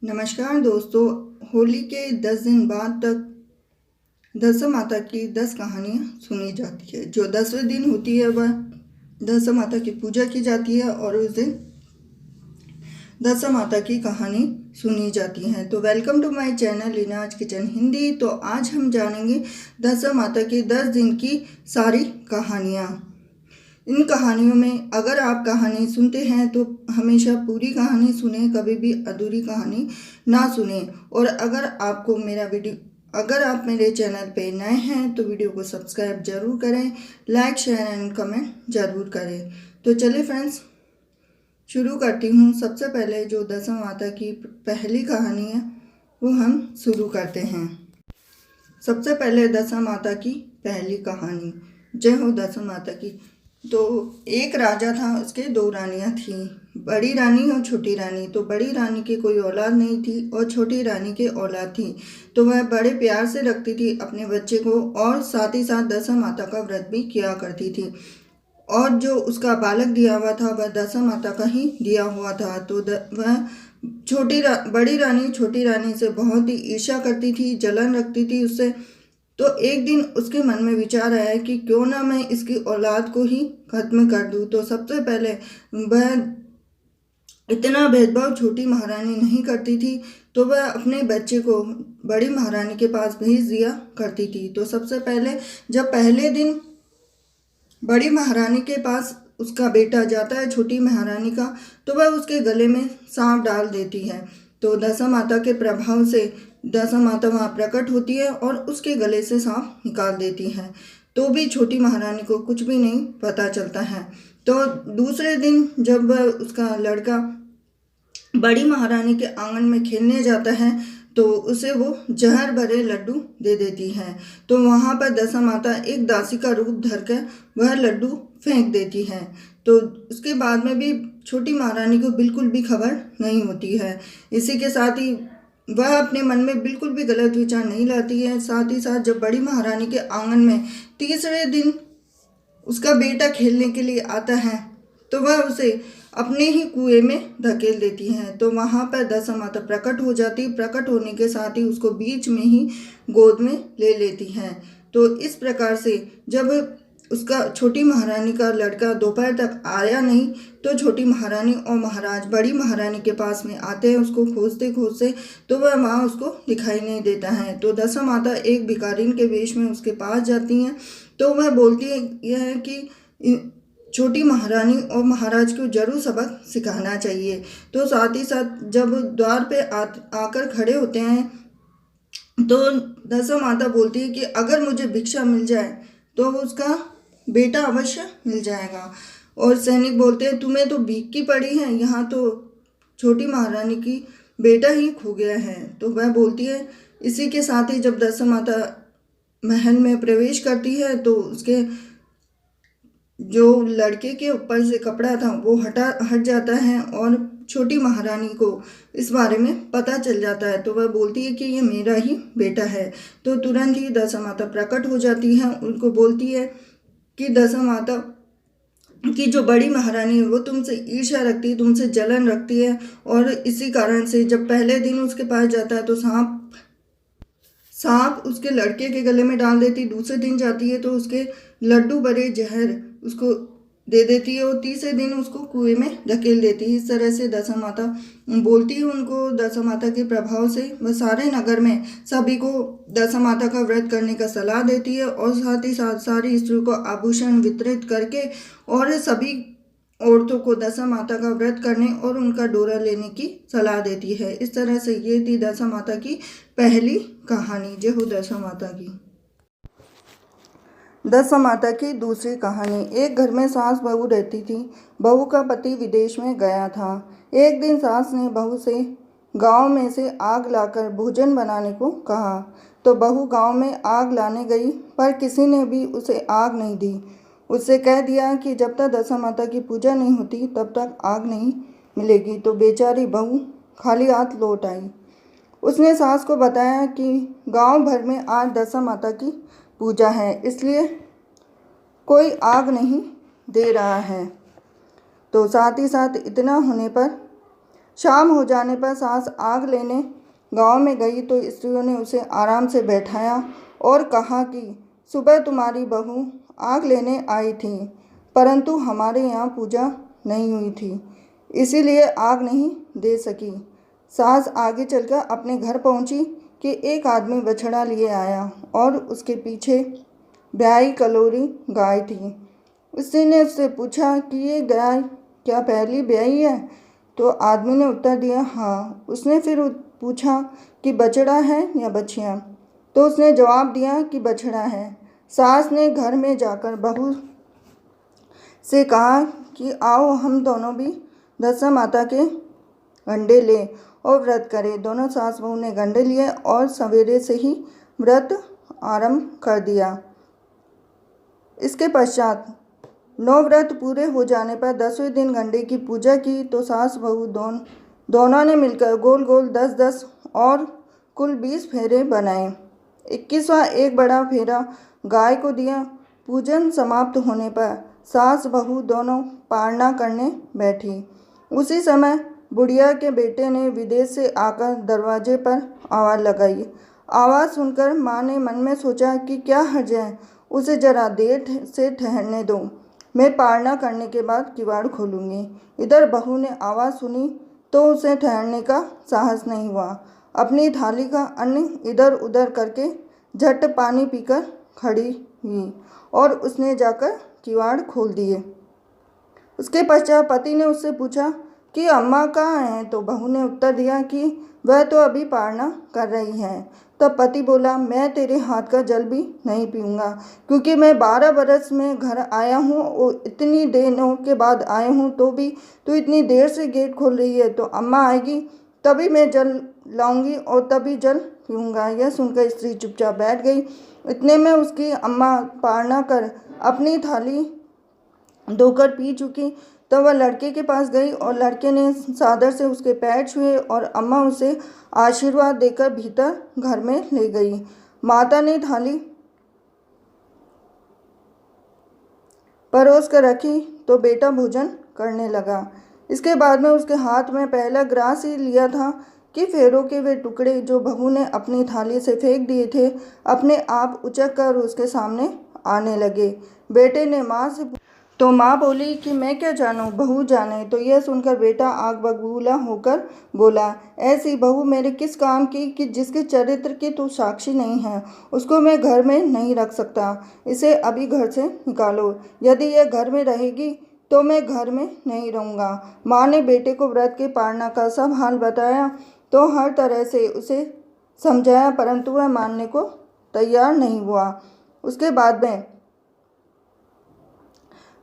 नमस्कार दोस्तों। होली के 10 दिन बाद तक दशा माता की 10 कहानियाँ सुनी जाती है। जो 10वें दिन होती है वह दशा माता की पूजा की जाती है और उस दिन दशा माता की कहानी सुनी जाती है। तो welcome to my channel Leena's kitchen Hindi. तो आज हम जानेंगे दशा माता की 10 दिन की सारी कहानियाँ। इन कहानियों में अगर आप कहानी सुनते हैं तो हमेशा पूरी कहानी सुने, कभी भी अधूरी कहानी ना सुने। और अगर आप मेरे चैनल पे नए हैं तो वीडियो को सब्सक्राइब जरूर करें, लाइक शेयर एंड कमेंट जरूर करें। तो चलिए फ्रेंड्स, शुरू करती हूँ। सबसे पहले जो दशा माता की पहली कहानी है वो हम शुरू करते हैं। सबसे पहले दशा माता की पहली कहानी। जय हो दशा माता की। तो एक राजा था, उसके 2 रानियां थीं, बड़ी रानी और छोटी रानी। तो बड़ी रानी की कोई औलाद नहीं थी और छोटी रानी की औलाद थी। तो वह बड़े प्यार से रखती थी अपने बच्चे को और साथ ही साथ दशा माता का व्रत भी किया करती थी। और जो उसका बालक दिया हुआ था वह दशा माता का ही दिया हुआ था। तो वह बड़ी रानी छोटी रानी से बहुत ही ईर्ष्या करती थी, जलन रखती थी उससे। तो एक दिन उसके मन में विचार आया कि क्यों ना मैं इसकी औलाद को ही खत्म कर दूं। तो सबसे पहले वह इतना भेदभाव छोटी महारानी नहीं करती थी, तो वह अपने बच्चे को बड़ी महारानी के पास भेज दिया करती थी। तो सबसे पहले जब पहले दिन बड़ी महारानी के पास उसका बेटा जाता है छोटी महारानी का, तो वह उसके गले में सांप डाल देती है। तो दशा माता के प्रभाव से दशा माता वहाँ प्रकट होती है और उसके गले से सांप निकाल देती है। तो भी छोटी महारानी को कुछ भी नहीं पता चलता है। तो दूसरे दिन जब वह उसका लड़का बड़ी महारानी के आंगन में खेलने जाता है तो उसे वो जहर भरे लड्डू दे देती है। तो वहाँ पर दशा माता एक दासी का रूप धरकर वह लड्डू फेंक देती है। तो उसके बाद में भी छोटी महारानी को बिल्कुल भी खबर नहीं होती है। इसी के साथ ही वह अपने मन में बिल्कुल भी गलत विचार नहीं लाती है। साथ ही साथ जब बड़ी महारानी के आंगन में तीसरे दिन उसका बेटा खेलने के लिए आता है तो वह उसे अपने ही कुएं में धकेल देती है। तो वहाँ पर दशा माता प्रकट हो जाती, प्रकट होने के साथ ही उसको बीच में ही गोद में ले लेती है। तो इस प्रकार से जब उसका छोटी महारानी का लड़का दोपहर तक आया नहीं तो छोटी महारानी और महाराज बड़ी महारानी के पास में आते हैं उसको खोजते खोजते, तो वह वहाँ उसको दिखाई नहीं देता है। तो दशा माता एक भिखारिन के वेश में उसके पास जाती हैं। तो वह बोलती है यह है कि छोटी महारानी और महाराज को जरूर सबक सिखाना चाहिए। तो साथ ही साथ जब द्वार पे आकर खड़े होते हैं तो दशा माता बोलती है कि अगर मुझे भिक्षा मिल जाए तो उसका बेटा अवश्य मिल जाएगा। और सैनिक बोलते हैं तुम्हें तो भीख की पड़ी है, यहाँ तो छोटी महारानी की बेटा ही खो गया है। तो वह बोलती है। इसी के साथ ही जब दशा माता महल में प्रवेश करती है तो उसके जो लड़के के ऊपर से कपड़ा था वो हट जाता है और छोटी महारानी को इस बारे में पता चल जाता है। तो वह बोलती है कि ये मेरा ही बेटा है। तो तुरंत ही दशा माता प्रकट हो जाती है, उनको बोलती है कि दशा माता की जो बड़ी महारानी है वो तुमसे ईर्ष्या रखती है, तुमसे जलन रखती है। और इसी कारण से जब पहले दिन उसके पास जाता है तो सांप उसके लड़के के गले में डाल देती। दूसरे दिन जाती है तो उसके लड्डू भरे जहर उसको दे देती है और तीसरे दिन उसको कुएं में धकेल देती है। इस तरह से दशा माता बोलती है उनको। दशा माता के प्रभाव से वह सारे नगर में सभी को दशा माता का व्रत करने का सलाह देती है और साथ ही साथ सारी स्त्रियों को आभूषण वितरित करके और सभी औरतों को दशा माता का व्रत करने और उनका डोरा लेने की सलाह देती है। इस तरह से ये थी दशा माता की पहली कहानी। जय हो दशा माता की। दशा माता की दूसरी कहानी। एक घर में सास बहू रहती थी। बहू का पति विदेश में गया था। एक दिन सास ने बहू से गांव में से आग लाकर भोजन बनाने को कहा। तो बहू गांव में आग लाने गई पर किसी ने भी उसे आग नहीं दी। उससे कह दिया कि जब तक दशा माता की पूजा नहीं होती तब तक आग नहीं मिलेगी। तो बेचारी बहू खाली हाथ लौट आई। उसने सास को बताया कि गांव भर में आज दशा माता की पूजा है, इसलिए कोई आग नहीं दे रहा है। तो साथ ही साथ इतना होने पर शाम हो जाने पर सास आग लेने गांव में गई तो स्त्रियों ने उसे आराम से बैठाया और कहा कि सुबह तुम्हारी बहू आग लेने आई थी, परंतु हमारे यहाँ पूजा नहीं हुई थी, इसीलिए आग नहीं दे सकी। सास आगे चलकर अपने घर पहुंची कि एक आदमी बछड़ा लिए आया और उसके पीछे ब्याई कलोरी गाय थी। स्त्री ने उससे पूछा कि ये गाय क्या पहली ब्याई है? तो आदमी ने उत्तर दिया हाँ। उसने फिर पूछा कि बछड़ा है या बछिया? तो उसने जवाब दिया कि बछड़ा है। सास ने घर में जाकर बहू से कहा कि आओ हम दोनों भी दशा माता के गंडे लें और व्रत करें। दोनों सास बहू ने गंडे लिए और सवेरे से ही व्रत आरंभ कर दिया। इसके पश्चात 9 व्रत पूरे हो जाने पर 10वें दिन गंडे की पूजा की तो सास बहू दोनों ने मिलकर गोल गोल 10-10 और कुल 20 फेरे बनाए। 21वां एक बड़ा फेरा गाय को दिया। पूजन समाप्त होने पर सास बहू दोनों पारना करने बैठी। उसी समय बुढ़िया के बेटे ने विदेश से आकर दरवाजे पर आवाज़ लगाई। आवाज़ सुनकर माँ ने मन में सोचा कि क्या हर्ज है, उसे जरा देर से ठहरने दो, मैं पारना करने के बाद किवाड़ खोलूँगी। इधर बहू ने आवाज़ सुनी तो उसे ठहरने का साहस नहीं हुआ। अपनी थाली का अन्न इधर उधर करके झट पानी पीकर खड़ी हुई और उसने जाकर किवाड़ खोल दिए। उसके पश्चात पति ने उससे पूछा कि अम्मा कहाँ हैं? तो बहू ने उत्तर दिया कि वह तो अभी पारना कर रही हैं। तब पति बोला मैं तेरे हाथ का जल भी नहीं पीऊँगा, क्योंकि मैं 12 बरस में घर आया हूँ और इतनी दिनों के बाद आया हूँ तो भी तू इतनी देर से गेट खोल रही है। तो अम्मा आएगी तभी मैं जल लाऊंगी और तभी जल पीऊँगा। यह सुनकर स्त्री चुपचाप बैठ गई। इतने में उसकी अम्मा पारना कर अपनी थाली धोकर पी चुकी। तब वह लड़के के पास गई और लड़के ने सादर से उसके पैर छुए और अम्मा उसे आशीर्वाद देकर भीतर घर में ले गई। माता ने थाली परोस कर रखी तो बेटा भोजन करने लगा। इसके बाद में उसके हाथ में पहला ग्रास ही लिया था कि फेरों के वे टुकड़े जो बहू ने अपनी थाली से फेंक दिए थे अपने आप उचक कर उसके सामने आने लगे। बेटे ने माँ से तो माँ बोली कि मैं क्या जानूँ, बहू जाने। तो यह सुनकर बेटा आग बबूला होकर बोला, ऐसी बहू मेरे किस काम की कि जिसके चरित्र की तू साक्षी नहीं है, उसको मैं घर में नहीं रख सकता। इसे अभी घर से निकालो, यदि यह घर में रहेगी तो मैं घर में नहीं रहूँगा। माँ ने बेटे को व्रत के पालना का सब हाल बताया तो हर तरह से उसे समझाया, परंतु वह मानने को तैयार नहीं हुआ। उसके बाद में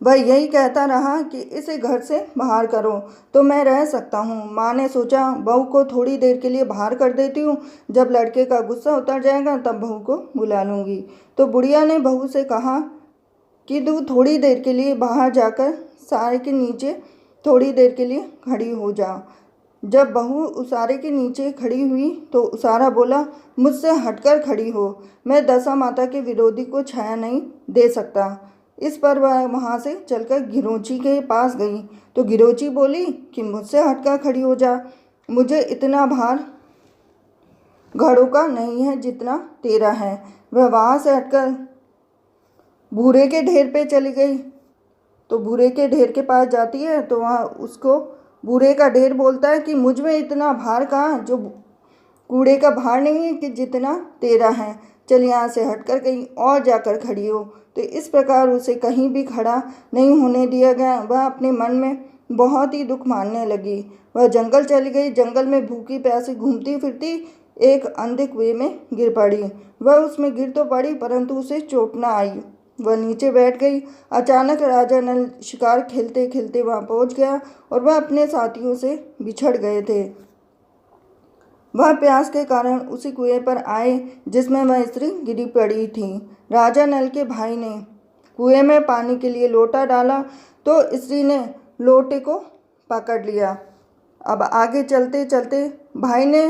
वह यही कहता रहा कि इसे घर से बाहर करो तो मैं रह सकता हूँ। माँ ने सोचा बहू को थोड़ी देर के लिए बाहर कर देती हूँ, जब लड़के का गुस्सा उतर जाएगा तब बहू को बुला लूँगी। तो बुढ़िया ने बहू से कहा कि तू थोड़ी देर के लिए बाहर जाकर सारे के नीचे थोड़ी देर के लिए खड़ी हो जा। जब बहू उसारे के नीचे खड़ी हुई तो उसारा बोला, मुझसे हटकर खड़ी हो, मैं दशा माता के विरोधी को छाया नहीं दे सकता। इस पर वह वहाँ से चलकर गिरोची के पास गई तो गिरोची बोली कि मुझसे हटकर खड़ी हो जा, मुझे इतना भार घड़ों का नहीं है जितना तेरा है। वह वहाँ से हटकर भूरे के ढेर पे चली गई तो भूरे के ढेर के पास जाती है तो वहाँ उसको भूरे का ढेर बोलता है कि मुझ में इतना भार कहाँ, जो कूड़े का भार नहीं है कि जितना तेरा है, चल यहाँ से हटकर कहीं और जाकर खड़ी हो। तो इस प्रकार उसे कहीं भी खड़ा नहीं होने दिया गया। वह अपने मन में बहुत ही दुख मानने लगी। वह जंगल चली गई। जंगल में भूखी प्यासी घूमती फिरती एक अंधे कुएं में गिर पड़ी। वह उसमें गिर तो पड़ी परंतु उसे चोट न आई। वह नीचे बैठ गई। अचानक राजा नल शिकार खेलते खेलते वहाँ पहुँच गया और वह अपने साथियों से बिछड़ गए थे। वह प्यास के कारण उसी कुएं पर आए जिसमें वह स्त्री गिरी पड़ी थी। राजा नल के भाई ने कुएं में पानी के लिए लोटा डाला तो स्त्री ने लोटे को पकड़ लिया। अब आगे चलते चलते भाई ने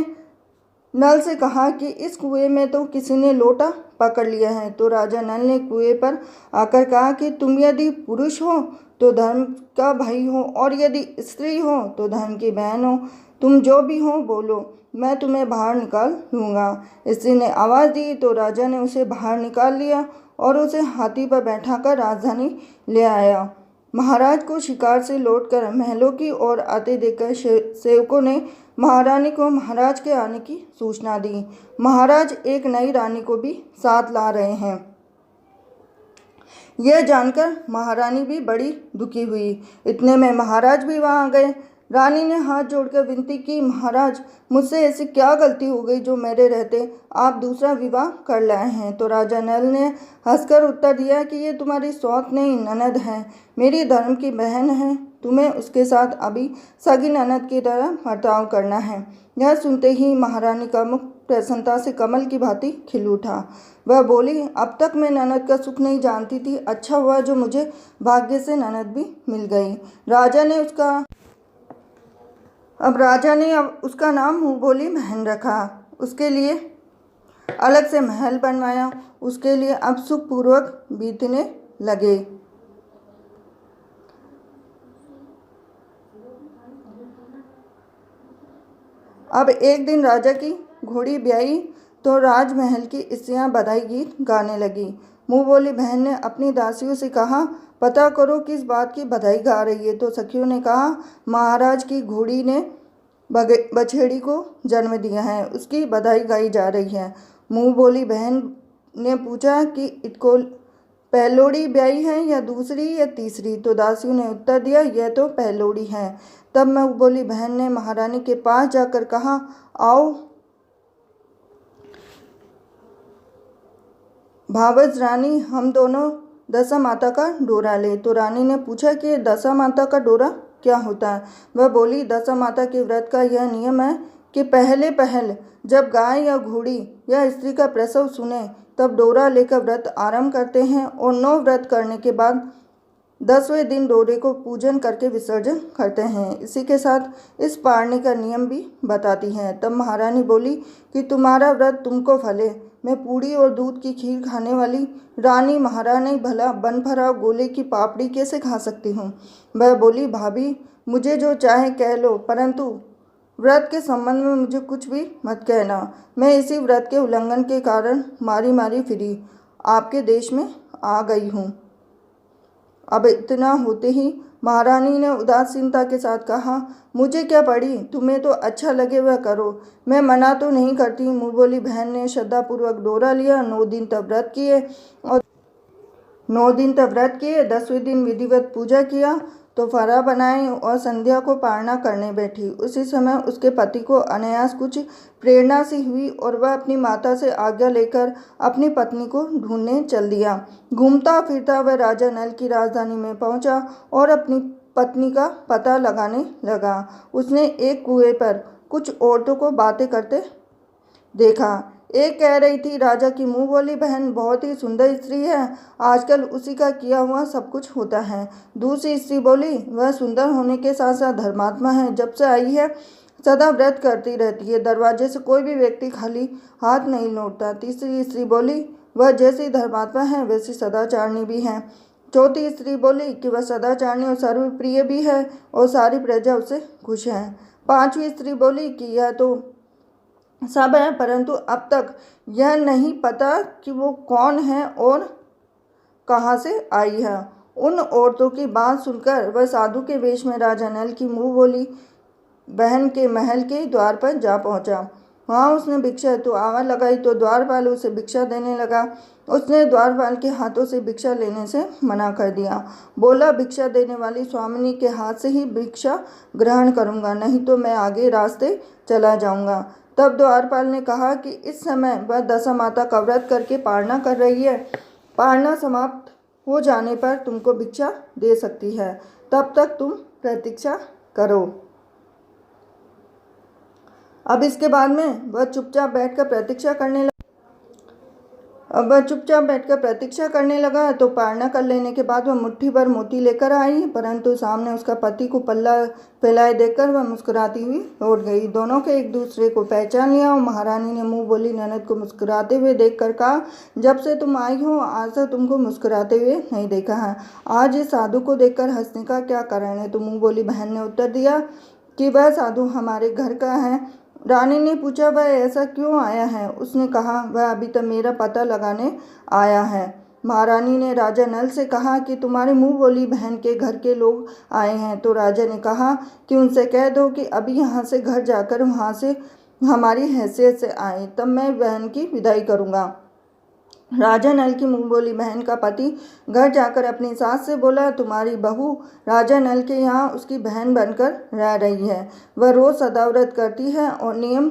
नल से कहा कि इस कुएं में तो किसी ने लोटा पकड़ लिया है। तो राजा नल ने कुएं पर आकर कहा कि तुम यदि पुरुष हो तो धर्म का भाई हो और यदि स्त्री हो तो धर्म की बहन हो। तुम जो भी हो बोलो, मैं तुम्हें बाहर निकाल लूँगा। स्त्री ने आवाज़ दी तो राजा ने उसे बाहर निकाल लिया और उसे हाथी पर बैठाकर राजधानी ले आया। महाराज को शिकार से लौटकर महलों की ओर आते देखकर सेवकों ने महारानी को महाराज के आने की सूचना दी। महाराज एक नई रानी को भी साथ ला रहे हैं। यह जानकर महारानी भी बड़ी दुखी हुई। इतने में महाराज भी वहां आ गए। रानी ने हाथ जोड़कर विनती की, महाराज, मुझसे ऐसी क्या गलती हो गई जो मेरे रहते आप दूसरा विवाह कर लाए हैं। तो राजा नल ने हंसकर उत्तर दिया कि ये तुम्हारी सौत नहीं ननद है, मेरी धर्म की बहन है। तुम्हें उसके साथ अभी सगी ननद की तरह बर्ताव करना है। यह सुनते ही महारानी का मुख प्रसन्नता से कमल की भांति खिल उठा। वह बोली, अब तक मैं ननद का सुख नहीं जानती थी, अच्छा हुआ जो मुझे भाग्य से ननद भी मिल गई। राजा ने उसका नाम मुँह बोली बहन रखा। उसके लिए अलग से महल बनवाया। उसके लिए अब सुखपूर्वक बीतने लगे। अब एक दिन राजा की घोड़ी ब्याई तो राजमहल की स्त्रियां बधाई गीत गाने लगी। मुँह बोली बहन ने अपनी दासियों से कहा, पता करो किस बात की बधाई गा रही है। तो सखियों ने कहा, महाराज की घोड़ी ने बछेड़ी को जन्म दिया है, उसकी बधाई गाई जा रही है। मुँह बोली बहन ने पूछा कि इसको पहलोड़ी ब्याई है या दूसरी या तीसरी। तो दासियों ने उत्तर दिया, यह तो पहलोड़ी है। तब मुँह बोली बहन ने महारानी के पास जाकर कहा, आओ भावज रानी, हम दोनों दशा माता का डोरा ले। तो रानी ने पूछा कि दशा माता का डोरा क्या होता है। वह बोली, दशा माता के व्रत का यह नियम है कि पहले जब गाय या घोड़ी या स्त्री का प्रसव सुने तब डोरा लेकर व्रत आरंभ करते हैं और 9 व्रत करने के बाद 10वें दिन डोरे को पूजन करके विसर्जन करते हैं। इसी के साथ इस पारने का नियम भी बताती हैं। तब महारानी बोली कि तुम्हारा व्रत तुमको फले। मैं पूड़ी और दूध की खीर खाने वाली रानी महारानी भला बन भरा गोले की पापड़ी कैसे खा सकती हूँ। वह बोली, भाभी, मुझे जो चाहे कह लो, परंतु व्रत के संबंध में मुझे कुछ भी मत कहना। मैं इसी व्रत के उल्लंघन के कारण मारी फिरी आपके देश में आ गई हूँ। अब इतना होते ही महारानी ने उदासीनता के साथ कहा, मुझे क्या पड़ी, तुम्हें तो अच्छा लगे वह करो, मैं मना तो नहीं करती। मुँह बोली बहन ने श्रद्धापूर्वक डोरा लिया। 9 दिन तक व्रत किए 10वें दिन विधिवत पूजा किया तो फरा बनाई और संध्या को पारना करने बैठी। उसी समय उसके पति को अनायास कुछ प्रेरणा सी हुई और वह अपनी माता से आज्ञा लेकर अपनी पत्नी को ढूंढने चल दिया। घूमता फिरता वह राजा नल की राजधानी में पहुंचा और अपनी पत्नी का पता लगाने लगा। उसने एक कुएं पर कुछ औरतों को बातें करते देखा। एक कह रही थी, राजा की मुँह बोली बहन बहुत ही सुंदर स्त्री है, आजकल उसी का किया हुआ सब कुछ होता है। दूसरी स्त्री बोली, वह सुंदर होने के साथ साथ धर्मात्मा है, जब से आई है सदा व्रत करती रहती है, दरवाजे से कोई भी व्यक्ति खाली हाथ नहीं लौटता। तीसरी स्त्री बोली, वह जैसी धर्मात्मा है वैसी सदाचारणी भी है। चौथी स्त्री बोली कि वह सदाचारणी और सर्वप्रिय भी है और सारी प्रजा उससे खुश है। 5वीं स्त्री बोली कि यह तो सब है, परंतु अब तक यह नहीं पता कि वो कौन है और कहाँ से आई है। उन औरतों की बात सुनकर वह साधु के वेश में राजा नल की मुँह बोली बहन के महल के द्वार पर जा पहुँचा। वहाँ उसने भिक्षा हेतु आवाज़ लगाई तो द्वारपाल उसे भिक्षा देने लगा। उसने द्वारपाल के हाथों से भिक्षा लेने से मना कर दिया। बोला, भिक्षा देने वाली स्वामिनी के हाथ से ही भिक्षा ग्रहण करूँगा, नहीं तो मैं आगे रास्ते चला जाऊँगा। तब द्वारपाल ने कहा कि इस समय वह दशा माता का व्रत करके पारना कर रही है, पारना समाप्त हो जाने पर तुमको भिक्षा दे सकती है, तब तक तुम प्रतीक्षा करो। अब इसके बाद में वह चुपचाप बैठकर प्रतीक्षा करने लगा तो पारना कर लेने के बाद वह मुट्ठी भर मोती लेकर आई, परंतु सामने उसका पति को पल्ला फैलाए देखकर वह मुस्कुराती हुई लौट गई। दोनों के एक दूसरे को पहचान लिया और महारानी ने मुँह बोली ननद को मुस्कुराते हुए देखकर कहा, जब से तुम आई हो आज तक तुमको मुस्कुराते हुए नहीं देखा है, आज इस साधु को देखकर हंसने का क्या कारण है। तो मुँह बोली बहन ने उत्तर दिया, कि वह साधु हमारे घर का है। रानी ने पूछा, वह ऐसा क्यों आया है? उसने कहा, वह अभी तक मेरा पता लगाने आया है। महारानी ने राजा नल से कहा कि तुम्हारे मुंह बोली बहन के घर के लोग आए हैं। तो राजा ने कहा कि उनसे कह दो कि अभी यहाँ से घर जाकर वहाँ से हमारी हैसियत से आए, तब मैं बहन की विदाई करूँगा। राजा नल की मुंह बोली बहन का पति घर जाकर अपनी सास से बोला, तुम्हारी बहू राजा नल के यहाँ उसकी बहन बनकर रह रही है। वह रोज सदाव्रत करती है और नियम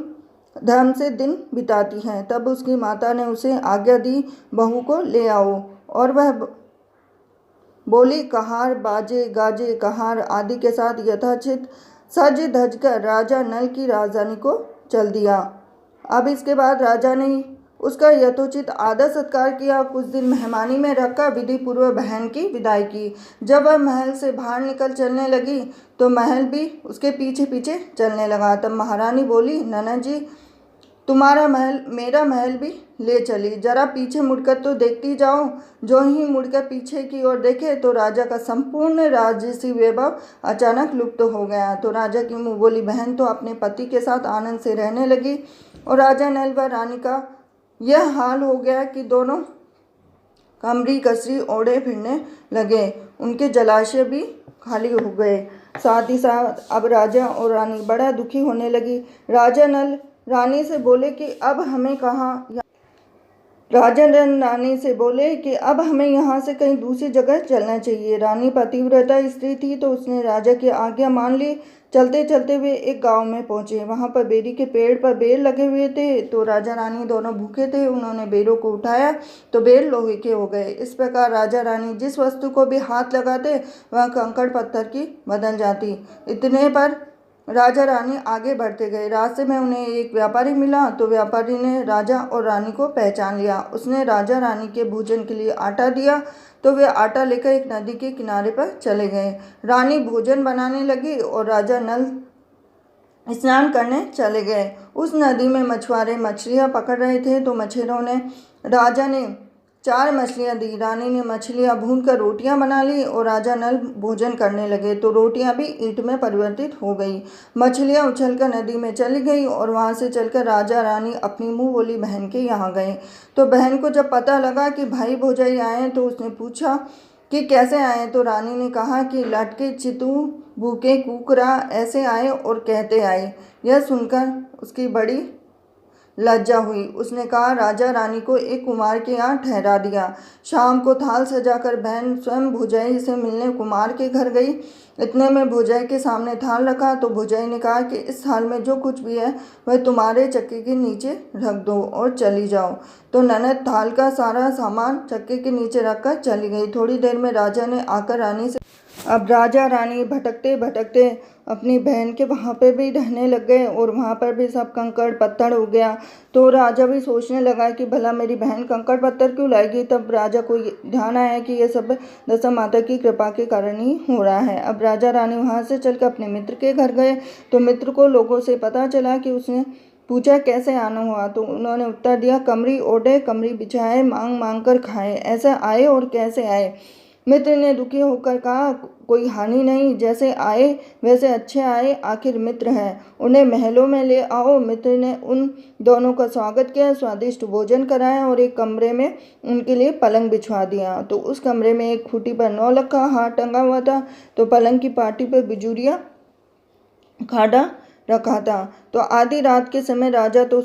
धर्म से दिन बिताती है। तब उसकी माता ने उसे आज्ञा दी, बहू को ले आओ। और वह बोली, कहार बाजे गाजे कहार आदि के साथ यथाचित सज धज कर राजा नल की राजधानी को चल दिया। अब इसके बाद राजा ने उसका यथोचित आदर सत्कार किया। कुछ दिन मेहमानी में रखकर विधि पूर्वक बहन की विदाई की। जब वह महल से बाहर निकल चलने लगी तो महल भी उसके पीछे पीछे चलने लगा। तब महारानी बोली, ननद जी, तुम्हारा महल मेरा महल भी ले चली, जरा पीछे मुड़कर तो देखती जाओ। जो ही मुड़कर पीछे की ओर देखे तो राजा का संपूर्ण राजसी वैभव अचानक लुप्त हो गया। तो राजा की मुँह बोली बहन तो अपने पति के साथ आनंद से रहने लगी और राजा नल व रानी का यह हाल हो गया कि दोनों कमरी कसरी ओढ़े फिरने लगे। उनके जलाशय भी खाली हो गए। साथ ही साथ अब राजा और रानी बड़ा दुखी होने लगी। राजा नल रानी से बोले कि अब हमें यहाँ से कहीं दूसरी जगह चलना चाहिए। रानी पतिव्रता स्त्री थी तो उसने राजा की आज्ञा मान ली। चलते चलते वे एक गांव में पहुंचे। वहां पर बेरी के पेड़ पर बेर लगे हुए थे। तो राजा रानी दोनों भूखे थे। उन्होंने बेरों को उठाया तो बेर लोहे के हो गए। इस प्रकार राजा रानी जिस वस्तु को भी हाथ लगाते वह कंकड़ पत्थर की बदल जाती। इतने पर राजा रानी आगे बढ़ते गए। रास्ते में उन्हें एक व्यापारी मिला। तो व्यापारी ने राजा और रानी को पहचान लिया। उसने राजा रानी के भोजन के लिए आटा दिया तो वे आटा लेकर एक नदी के किनारे पर चले गए। रानी भोजन बनाने लगी और राजा नल स्नान करने चले गए। उस नदी में मछुआरे मछलियाँ पकड़ रहे थे। तो मछुआरों ने राजा ने 4 मछलियाँ दी। रानी ने मछलियाँ भूनकर रोटियाँ बना ली और राजा नल भोजन करने लगे तो रोटियाँ भी ईंट में परिवर्तित हो गई। मछलियाँ उछलकर नदी में चली गई और वहाँ से चलकर राजा रानी अपनी मुँह बोली बहन के यहाँ गए। तो बहन को जब पता लगा कि भाई भौजाई आए तो उसने पूछा कि कैसे आए। तो रानी ने कहा कि लटके चितू भूखे कुकरा ऐसे आए और कहते आए। यह सुनकर उसकी बड़ी लज्जा हुई। उसने कहा, राजा रानी को एक कुमार के यहाँ ठहरा दिया। शाम को थाल सजाकर बहन स्वयं भौजाई से मिलने कुमार के घर गई। इतने में भौजाई के सामने थाल रखा तो भौजाई ने कहा कि इस थाल में जो कुछ भी है वह तुम्हारे चक्के के नीचे रख दो और चली जाओ। तो ननद थाल का सारा सामान चक्के के नीचे रखकर चली गई। थोड़ी देर में राजा ने आकर रानी से अब राजा रानी भटकते भटकते अपनी बहन के वहाँ पर भी रहने लग गए और वहाँ पर भी सब कंकड़ पत्थर हो गया। तो राजा भी सोचने लगा कि भला मेरी बहन कंकड़ पत्थर क्यों लाएगी। तब राजा को ध्यान आया कि यह सब दशा माता की कृपा के कारण ही हो रहा है। अब राजा रानी वहाँ से चलकर अपने मित्र के घर गए। तो मित्र को लोगों से पता चला कि उसने पूछा कैसे आना हुआ। तो उन्होंने उत्तर दिया, कमरी ओढ़े कमरी बिछाए मांग मांग कर खाए, ऐसे आए और कैसे आए। मित्र ने दुखी होकर कहा, कोई हानि नहीं, जैसे आए वैसे अच्छे आए, आखिर मित्र हैं, उन्हें महलों में ले आओ। मित्र ने उन दोनों का स्वागत किया, स्वादिष्ट भोजन कराया और एक कमरे में उनके लिए पलंग बिछवा दिया। तो उस कमरे में एक खूंटी पर 9 लाख का हार टंगा हुआ था। तो पलंग की पाटी पर बिजुरिया खाड़ा रखा था। तो आधी रात के समय राजा तो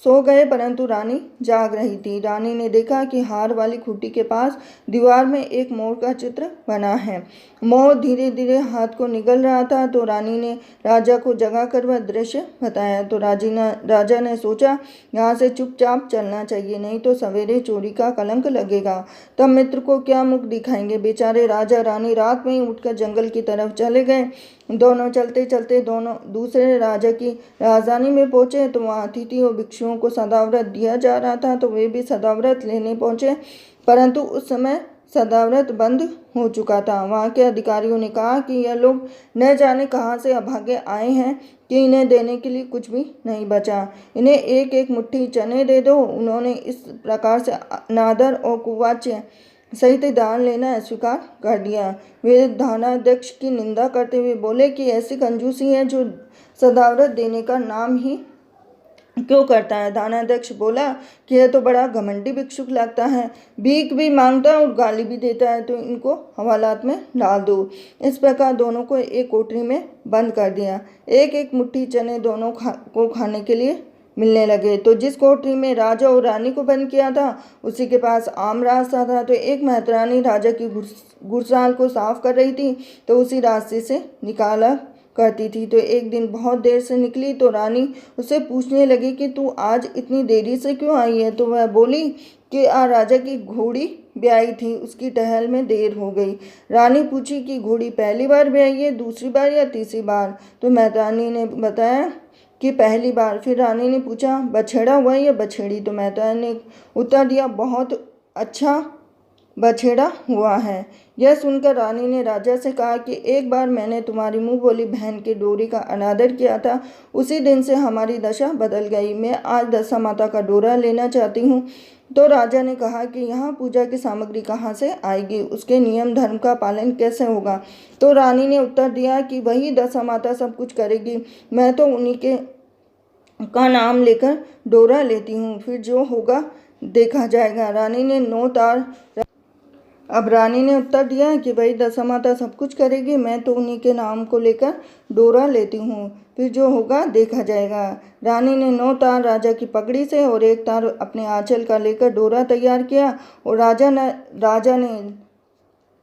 सो गए परंतु रानी जाग रही थी। रानी ने देखा कि हार वाली खूंटी के पास दीवार में एक मोर का चित्र बना है। मोर धीरे धीरे हाथ को निगल रहा था। तो रानी ने राजा को जगाकर वह दृश्य बताया। तो राजा ने सोचा, यहाँ से चुपचाप चलना चाहिए, नहीं तो सवेरे चोरी का कलंक लगेगा। तब मित्र को क्या मुख दिखाएंगे। बेचारे राजा रानी रात में ही उठकर जंगल की तरफ चले गए। दोनों चलते चलते दूसरे राजा की राजधानी में पहुंचे। तो वहाँ अतिथि और भिक्षुओं को सदाव्रत दिया जा रहा था। तो वे भी सदाव्रत लेने पहुंचे परंतु उस समय सदाव्रत बंद हो चुका था। वहाँ के अधिकारियों ने कहा कि यह लोग न जाने कहाँ से अभागे आए हैं कि इन्हें देने के लिए कुछ भी नहीं बचा। इन्हें एक एक मुट्ठी चने दे दो। उन्होंने इस प्रकार से अनादर और कुवाच्य सहित दान लेना स्वीकार कर दिया। वे दानाध्यक्ष की निंदा करते हुए बोले कि ऐसी कंजूसी है जो सदाव्रत देने का नाम ही क्यों करता है। दानाध्यक्ष बोला कि यह तो बड़ा घमंडी भिक्षुक लगता है, भीख भी मांगता है और गाली भी देता है, तो इनको हवालात में डाल दो। इस प्रकार दोनों को एक कोठरी में बंद कर दिया। एक एक मुट्ठी चने दोनों को खाने के लिए मिलने लगे। तो जिस कोठरी में राजा और रानी को बंद किया था उसी के पास आम रास्ता था। तो एक महतरानी राजा की घुड़साल को साफ कर रही थी, तो उसी रास्ते से निकाला करती थी। तो एक दिन बहुत देर से निकली तो रानी उससे पूछने लगी कि तू आज इतनी देरी से क्यों आई है। तो वह बोली कि राजा की घोड़ी ब्याई थी, उसकी टहल में देर हो गई। रानी पूछी कि घोड़ी पहली बार ब्याई है, दूसरी बार या तीसरी बार। तो महतानी ने बताया कि पहली बार। फिर रानी ने पूछा बछड़ा हुआ या बछड़ी। तो महतानी ने उत्तर दिया बहुत अच्छा बछड़ा हुआ है। यह सुनकर रानी ने राजा से कहा कि एक बार मैंने तुम्हारी मुंह बोली बहन की डोरी का अनादर किया था, उसी दिन से हमारी दशा बदल गई। मैं आज दशा माता का डोरा लेना चाहती हूँ। तो राजा ने कहा कि यहाँ पूजा की सामग्री कहाँ से आएगी, उसके नियम धर्म का पालन कैसे होगा। तो रानी ने उत्तर दिया कि वही दशा माता सब कुछ करेगी, मैं तो उन्हीं के का नाम लेकर डोरा लेती हूँ, फिर जो होगा देखा जाएगा। रानी ने अब रानी ने उत्तर दिया कि भाई दशा माता सब कुछ करेगी, मैं तो उन्हीं के नाम को लेकर डोरा लेती हूँ, फिर जो होगा देखा जाएगा। रानी ने 9 तार राजा की पगड़ी से और 1 तार अपने आंचल का लेकर डोरा तैयार किया। और राजा ने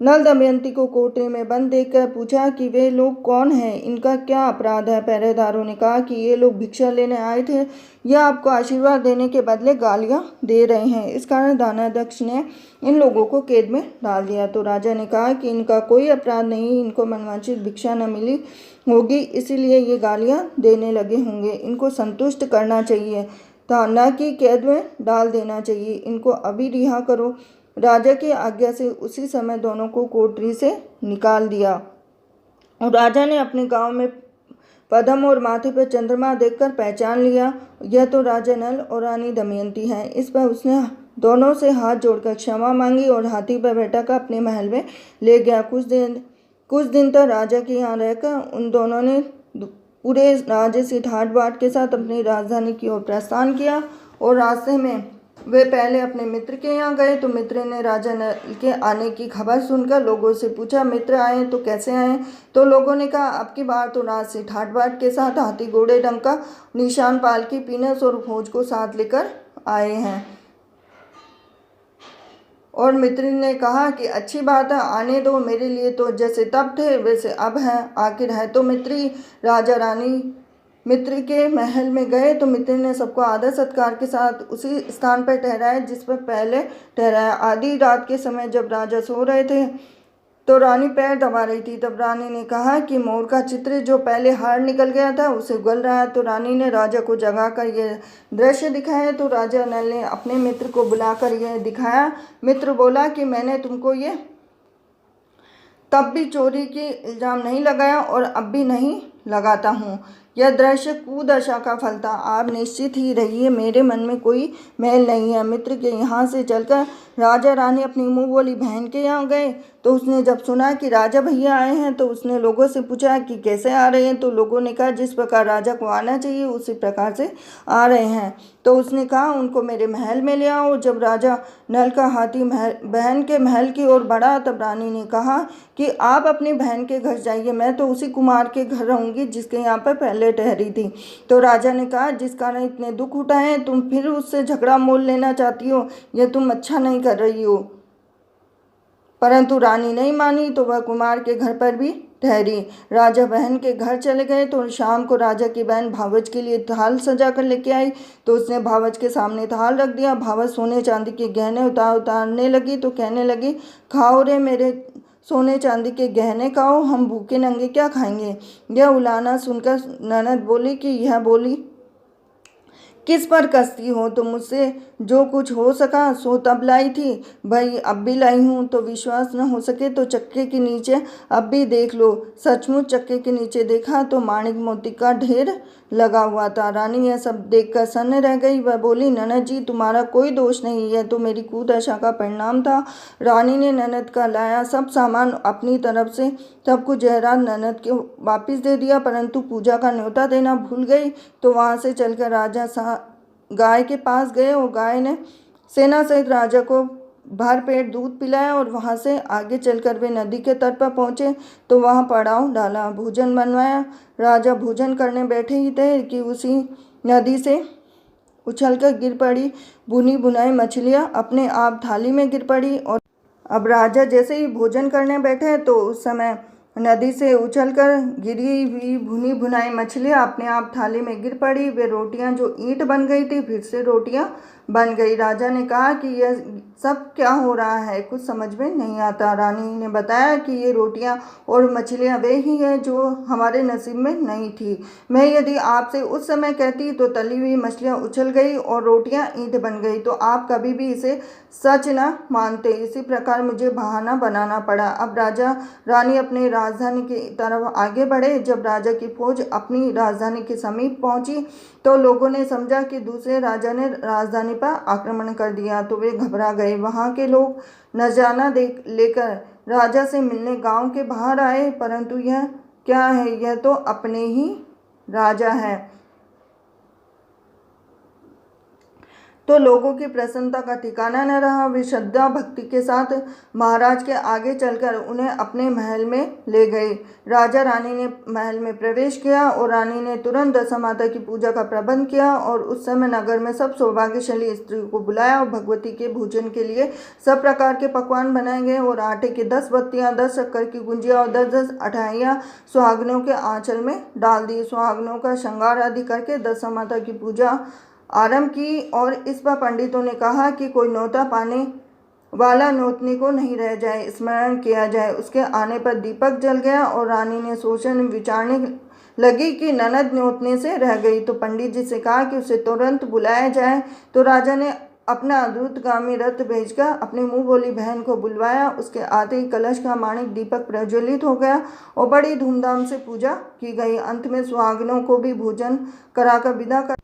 नल दमयंती को कोठरी में बंद देखकर पूछा कि वे लोग कौन हैं, इनका क्या अपराध है। पहरेदारों ने कहा कि ये लोग भिक्षा लेने आए थे या आपको आशीर्वाद देने के बदले गालियां दे रहे हैं। इस कारण दानाध्यक्ष ने इन लोगों को कैद में डाल दिया। तो राजा ने कहा कि इनका कोई अपराध नहीं, इनको मनवांछित भिक्षा न मिली होगी, इसीलिए ये गालियां देने लगे होंगे। इनको संतुष्ट करना चाहिए था, न कि कैद में डाल देना चाहिए। इनको अभी रिहा करो। राजा की आज्ञा से उसी समय दोनों को कोठरी से निकाल दिया। और राजा ने अपने गांव में पद्म और माथे पर चंद्रमा देखकर पहचान लिया, यह तो राजा नल और रानी दमयंती हैं। इस पर उसने दोनों से हाथ जोड़कर क्षमा मांगी और हाथी पर बैठाकर अपने महल में ले गया। कुछ दिन तक राजा के यहाँ रहकर उन दोनों ने पूरे राज्य से ठाट बाट के साथ अपनी राजधानी की ओर प्रस्थान किया। और रास्ते में वे पहले अपने मित्र के यहाँ गए। तो मित्र ने राजा नल के आने की खबर सुनकर लोगों से पूछा मित्र आए तो कैसे आए। तो लोगों ने कहा अब की बार तो रात से ठाट बाट के साथ हाथी घोड़े डंक का निशान पालकी पीनस और फौज को साथ लेकर आए हैं। और मित्र ने कहा कि अच्छी बात है, आने दो, मेरे लिए तो जैसे तब थे वैसे अब है, आखिर है तो मित्री। राजा रानी मित्र के महल में गए तो मित्र ने सबको आदर सत्कार के साथ उसी स्थान पर ठहराया जिस पर पहले ठहराया। आधी रात के समय जब राजा सो रहे थे तो रानी पैर दबा रही थी। तब रानी ने कहा कि मोर का चित्र जो पहले हार निकल गया था उसे उगल रहा है। तो रानी ने राजा को जगाकर यह दृश्य दिखाया। तो राजा नल ने अपने मित्र को बुलाकर यह दिखाया। मित्र बोला कि मैंने तुमको ये तब भी चोरी की इल्ज़ाम नहीं लगाया और अब भी नहीं लगाता हूँ। यह दृश्य कुदशा का फल था। आप निश्चित ही रहिए, मेरे मन में कोई मैल नहीं है। मित्र के यहाँ से चलकर राजा रानी अपनी मुँह बोली बहन के यहाँ गए। तो उसने जब सुना कि राजा भैया आए हैं तो उसने लोगों से पूछा कि कैसे आ रहे हैं। तो लोगों ने कहा जिस प्रकार राजा को आना चाहिए उसी प्रकार से आ रहे हैं। तो उसने कहा उनको मेरे महल में ले आओ। जब राजा नल का हाथी बहन के महल की ओर बढ़ा तब रानी ने कहा कि आप अपनी बहन के घर जाइए, मैं तो उसी कुमार के घर रहूँगी जिसके यहाँ पर पहले ठहरी थी। तो राजा ने कहा जिस कारण इतने दुख उठाए तुम फिर उससे झगड़ा मोल लेना चाहती हो, यह तुम अच्छा नहीं कर रही हो। परंतु रानी नहीं मानी तो वह कुमार के घर पर भी ठहरी। राजा बहन के घर चले गए तो शाम को राजा की बहन भावच के लिए थाल सजा कर लेके आई। तो उसने भावच के सामने थाल रख दिया। भावच सोने चांदी के गहने उतारने लगी तो कहने लगी खाओ रे मेरे सोने चांदी के गहने खाओ, हम भूखे नंगे क्या खाएंगे। यह उलाना सुनकर ननद बोली कि यह बोली किस पर कसती हो, तो मुझसे जो कुछ हो सका सो तब लाई थी, भाई अब भी लाई हूँ। तो विश्वास न हो सके तो चक्के के नीचे अब भी देख लो। सचमुच चक्के के नीचे देखा तो माणिक मोती का ढेर लगा हुआ था। रानी यह सब देखकर सन्न रह गई। वह बोली, ननद जी तुम्हारा कोई दोष नहीं, यह तो मेरी कुदशा का परिणाम था। रानी ने ननद का लाया सब सामान अपनी तरफ से सब कुछ जयराज ननद को वापिस दे दिया, परंतु पूजा का न्योता देना भूल गई। तो वहाँ से चलकर राजा गाय के पास गए और गाय ने सेना सहित राजा को भर पेट दूध पिलाया और वहाँ से आगे चलकर वे नदी के तट पर पहुँचे तो वहाँ पड़ाव डाला, भोजन बनवाया। राजा भोजन करने बैठे ही थे कि उसी नदी से उछलकर गिर पड़ी बुनी बुनाई मछलियाँ अपने आप थाली में गिर पड़ी। और अब राजा जैसे ही भोजन करने बैठे तो उस समय नदी से उछलकर गिरी हुई भुनी भुनाई मछलियाँ अपने आप थाली में गिर पड़ी। वे रोटियां जो ईंट बन गई थी फिर से रोटियां बन गई। राजा ने कहा कि यह सब क्या हो रहा है, कुछ समझ में नहीं आता। रानी ने बताया कि ये रोटियां और मछलियां वे ही हैं जो हमारे नसीब में नहीं थी। मैं यदि आपसे उस समय कहती तो तली हुई मछलियां उछल गई और रोटियां ईंट बन गई तो आप कभी भी इसे सच न मानते। इसी प्रकार मुझे बहाना बनाना पड़ा। अब राजा रानी अपनी राजधानी की तरफ आगे बढ़े। जब राजा की फौज अपनी राजधानी के समीप पहुंची तो लोगों ने समझा कि दूसरे राजा ने राजधानी पर आक्रमण कर दिया, तो वे घबरा गए। वहां के लोग नजराना लेकर राजा से मिलने गांव के बाहर आए, परंतु यह क्या है, यह तो अपने ही राजा है। तो लोगों की प्रसन्नता का ठिकाना न रहा। वे श्रद्धा भक्ति के साथ महाराज के आगे चलकर उन्हें अपने महल में ले गए। राजा रानी ने महल में प्रवेश किया और रानी ने तुरंत दशा माता की पूजा का प्रबंध किया और उस समय नगर में सब सौभाग्यशाली स्त्रियों को बुलाया और भगवती के भोजन के लिए सब प्रकार के पकवान बनाए गए और आटे की 10 बत्तियां, 10 शक्कर की गुंजिया और 10-10 अठाइयाँ सुहागनों के आंचल में डाल दी। सुहागनों का श्रृंगार आदि करके दशा माता की पूजा आरंभ की और इस पर पंडितों ने कहा कि कोई न्योता पाने वाला न्योतनी को नहीं रह जाए, स्मरण किया जाए। उसके आने पर दीपक जल गया और रानी ने सोचने विचारने लगी कि ननद न्योतने से रह गई, तो पंडित जी से कहा कि उसे तुरंत बुलाया जाए। तो राजा ने अपना द्रुतगामी रथ भेजकर अपनी मुँह बोली बहन को बुलवाया। उसके आते ही कलश का माणिक दीपक प्रज्वलित हो गया और बड़ी धूमधाम से पूजा की गई। अंत में सुहागनों को भी भोजन कराकर विदा कर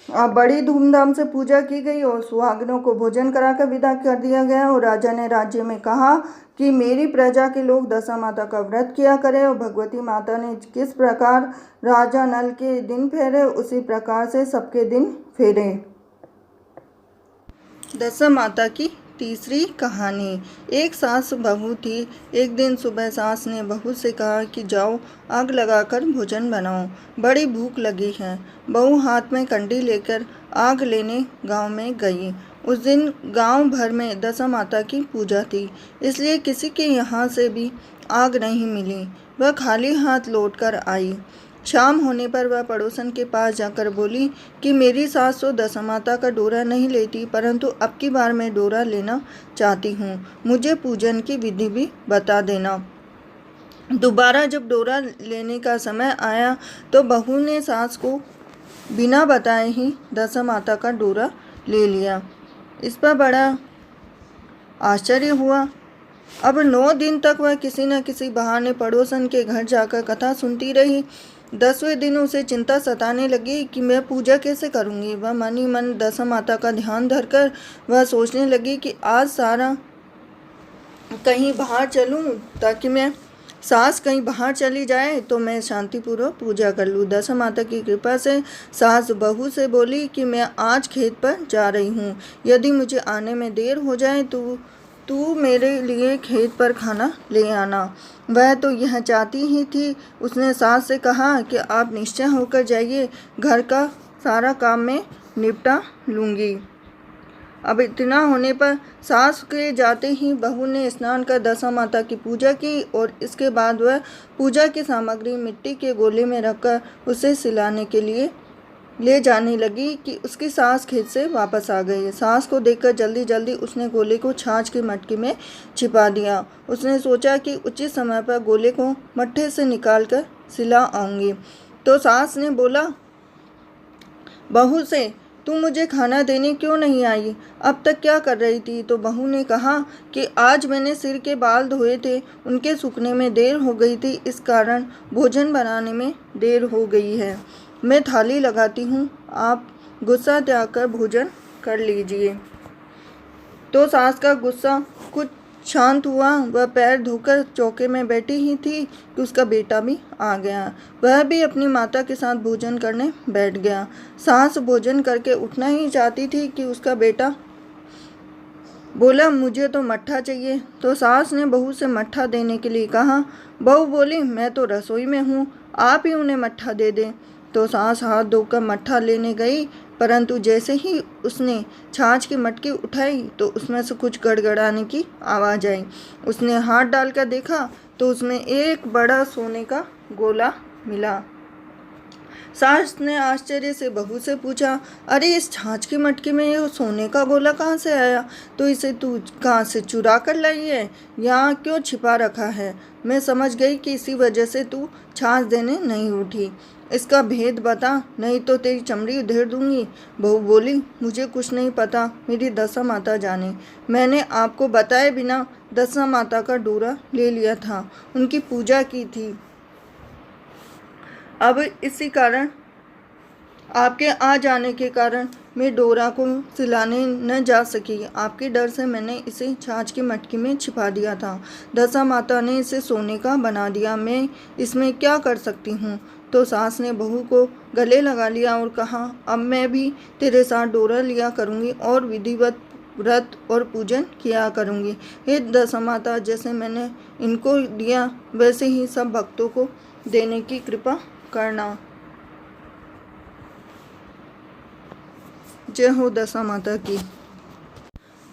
बड़ी धूमधाम से पूजा की गई और सुहागनों को भोजन कराकर विदा कर दिया गया। और राजा ने राज्य में कहा कि मेरी प्रजा के लोग दशा माता का व्रत किया करें और भगवती माता ने किस प्रकार राजा नल के दिन फेरे उसी प्रकार से सबके दिन फेरे। दशा माता की तीसरी कहानी। एक सास बहू थी। एक दिन सुबह सास ने बहू से कहा कि जाओ आग लगाकर भोजन बनाओ, बड़ी भूख लगी है। बहू हाथ में कंडी लेकर आग लेने गांव में गई। उस दिन गांव भर में दशा माता की पूजा थी, इसलिए किसी के यहाँ से भी आग नहीं मिली। वह खाली हाथ लौटकर आई। शाम होने पर वह पड़ोसन के पास जाकर बोली कि मेरी सास तो दशा माता का डोरा नहीं लेती, परंतु अब की बार मैं डोरा लेना चाहती हूँ, मुझे पूजन की विधि भी बता देना। दोबारा जब डोरा लेने का समय आया तो बहू ने सास को बिना बताए ही दशा माता का डोरा ले लिया। इस पर बड़ा आश्चर्य हुआ। अब 9 दिन तक वह किसी न किसी बहाने पड़ोसन के घर जाकर कथा सुनती रही। 10वें दिन उसे चिंता सताने लगी कि मैं पूजा कैसे करूंगी। वह मन ही मन दशा माता का ध्यान धरकर वह सोचने लगी कि आज सारा कहीं बाहर चलूं, ताकि मैं सास कहीं बाहर चली जाए तो मैं शांतिपूर्वक पूजा कर लूँ। दशा माता की कृपा से सास बहू से बोली कि मैं आज खेत पर जा रही हूँ, यदि मुझे आने में देर हो जाए तो तू मेरे लिए खेत पर खाना ले आना। वह तो यह चाहती ही थी। उसने सास से कहा कि आप निश्चय होकर जाइए, घर का सारा काम मैं निपटा लूँगी। अब इतना होने पर सास के जाते ही बहू ने स्नान कर दशा माता की पूजा की और इसके बाद वह पूजा की सामग्री मिट्टी के गोले में रखकर उसे सिलाने के लिए ले जाने लगी कि उसकी सास खेत से वापस आ गई। सास को देखकर जल्दी जल्दी उसने गोले को छाछ की मटकी में छिपा दिया। उसने सोचा कि उचित समय पर गोले को मट्ठे से निकाल कर सिला आऊँगी। तो सास ने बोला बहू से, तू मुझे खाना देने क्यों नहीं आई, अब तक क्या कर रही थी। तो बहू ने कहा कि आज मैंने सिर के बाल धोए थे, उनके सूखने में देर हो गई थी, इस कारण भोजन बनाने में देर हो गई है। मैं थाली लगाती हूँ, आप गुस्सा त्याग कर भोजन कर लीजिए। तो सास का गुस्सा कुछ शांत हुआ। वह पैर धोकर चौके में बैठी ही थी कि उसका बेटा भी आ गया। वह भी अपनी माता के साथ भोजन करने बैठ गया। सास भोजन करके उठना ही चाहती थी कि उसका बेटा बोला, मुझे तो मट्ठा चाहिए। तो सास ने बहू से मट्ठा देने के लिए कहा। बहू बोली, मैं तो रसोई में हूँ, आप ही उन्हें मट्ठा दे दें। तो सास हाथ धोकर मट्ठा लेने गई, परंतु जैसे ही उसने छाछ की मटकी उठाई तो उसमें से कुछ गड़गड़ाने की आवाज़ आई। उसने हाथ डालकर देखा तो उसमें एक बड़ा सोने का गोला मिला। सास ने आश्चर्य से बहू से पूछा, अरे इस छाछ की मटकी में ये सोने का गोला कहाँ से आया? तो इसे तू कहाँ से चुरा कर लाई है? यहाँ क्यों छिपा रखा है? मैं समझ गई कि इसी वजह से तू छाछ देने नहीं उठी। इसका भेद बता, नहीं तो तेरी चमड़ी उधेड़ दूंगी। बहू बोली, मुझे कुछ नहीं पता, मेरी दशा माता जाने। मैंने आपको बताए बिना दशा माता का डोरा ले लिया था, उनकी पूजा की थी। अब इसी कारण, आपके आ जाने के कारण मैं डोरा को सिलाने न जा सकी। आपके डर से मैंने इसे छाछ की मटकी में छिपा दिया था। दशा माता ने इसे सोने का बना दिया, मैं इसमें क्या कर सकती हूँ? तो सास ने बहू को गले लगा लिया और कहा, अब मैं भी तेरे साथ डोरा लिया करूँगी और विधिवत व्रत और पूजन किया करूँगी। हे दशा माता, जैसे मैंने इनको दिया वैसे ही सब भक्तों को देने की कृपा करना। जय हो दशा माता की।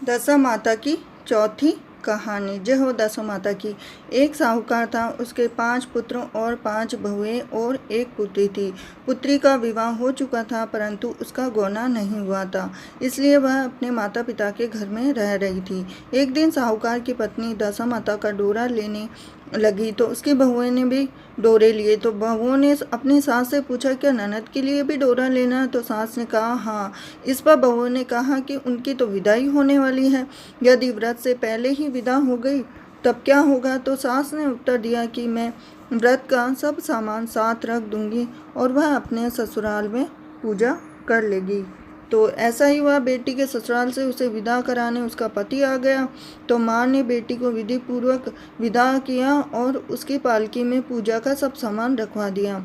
दशा माता की चौथी कहानी। जय हो दशा माता की। एक साहूकार था, उसके 5 पुत्र और 5 बहुएं और 1 पुत्री थी। पुत्री का विवाह हो चुका था, परंतु उसका गौना नहीं हुआ था, इसलिए वह अपने माता पिता के घर में रह रही थी। एक दिन साहूकार की पत्नी दशा माता का डोरा लेने लगी तो उसकी बहुओं ने भी डोरे लिए। तो बहुओं ने अपनी सास से पूछा, क्या ननद के लिए भी डोरा लेना है? तो सास ने कहा, हाँ। इस पर बहुओं ने कहा कि उनकी तो विदाई होने वाली है, यदि व्रत से पहले ही विदा हो गई तब क्या होगा? तो सास ने उत्तर दिया कि मैं व्रत का सब सामान साथ रख दूंगी और वह अपने ससुराल में पूजा कर लेगी। तो ऐसा ही हुआ। बेटी के ससुराल से उसे विदा कराने उसका पति आ गया। तो माँ ने बेटी को विधि पूर्वक विदा किया और उसकी पालकी में पूजा का सब सामान रखवा दिया।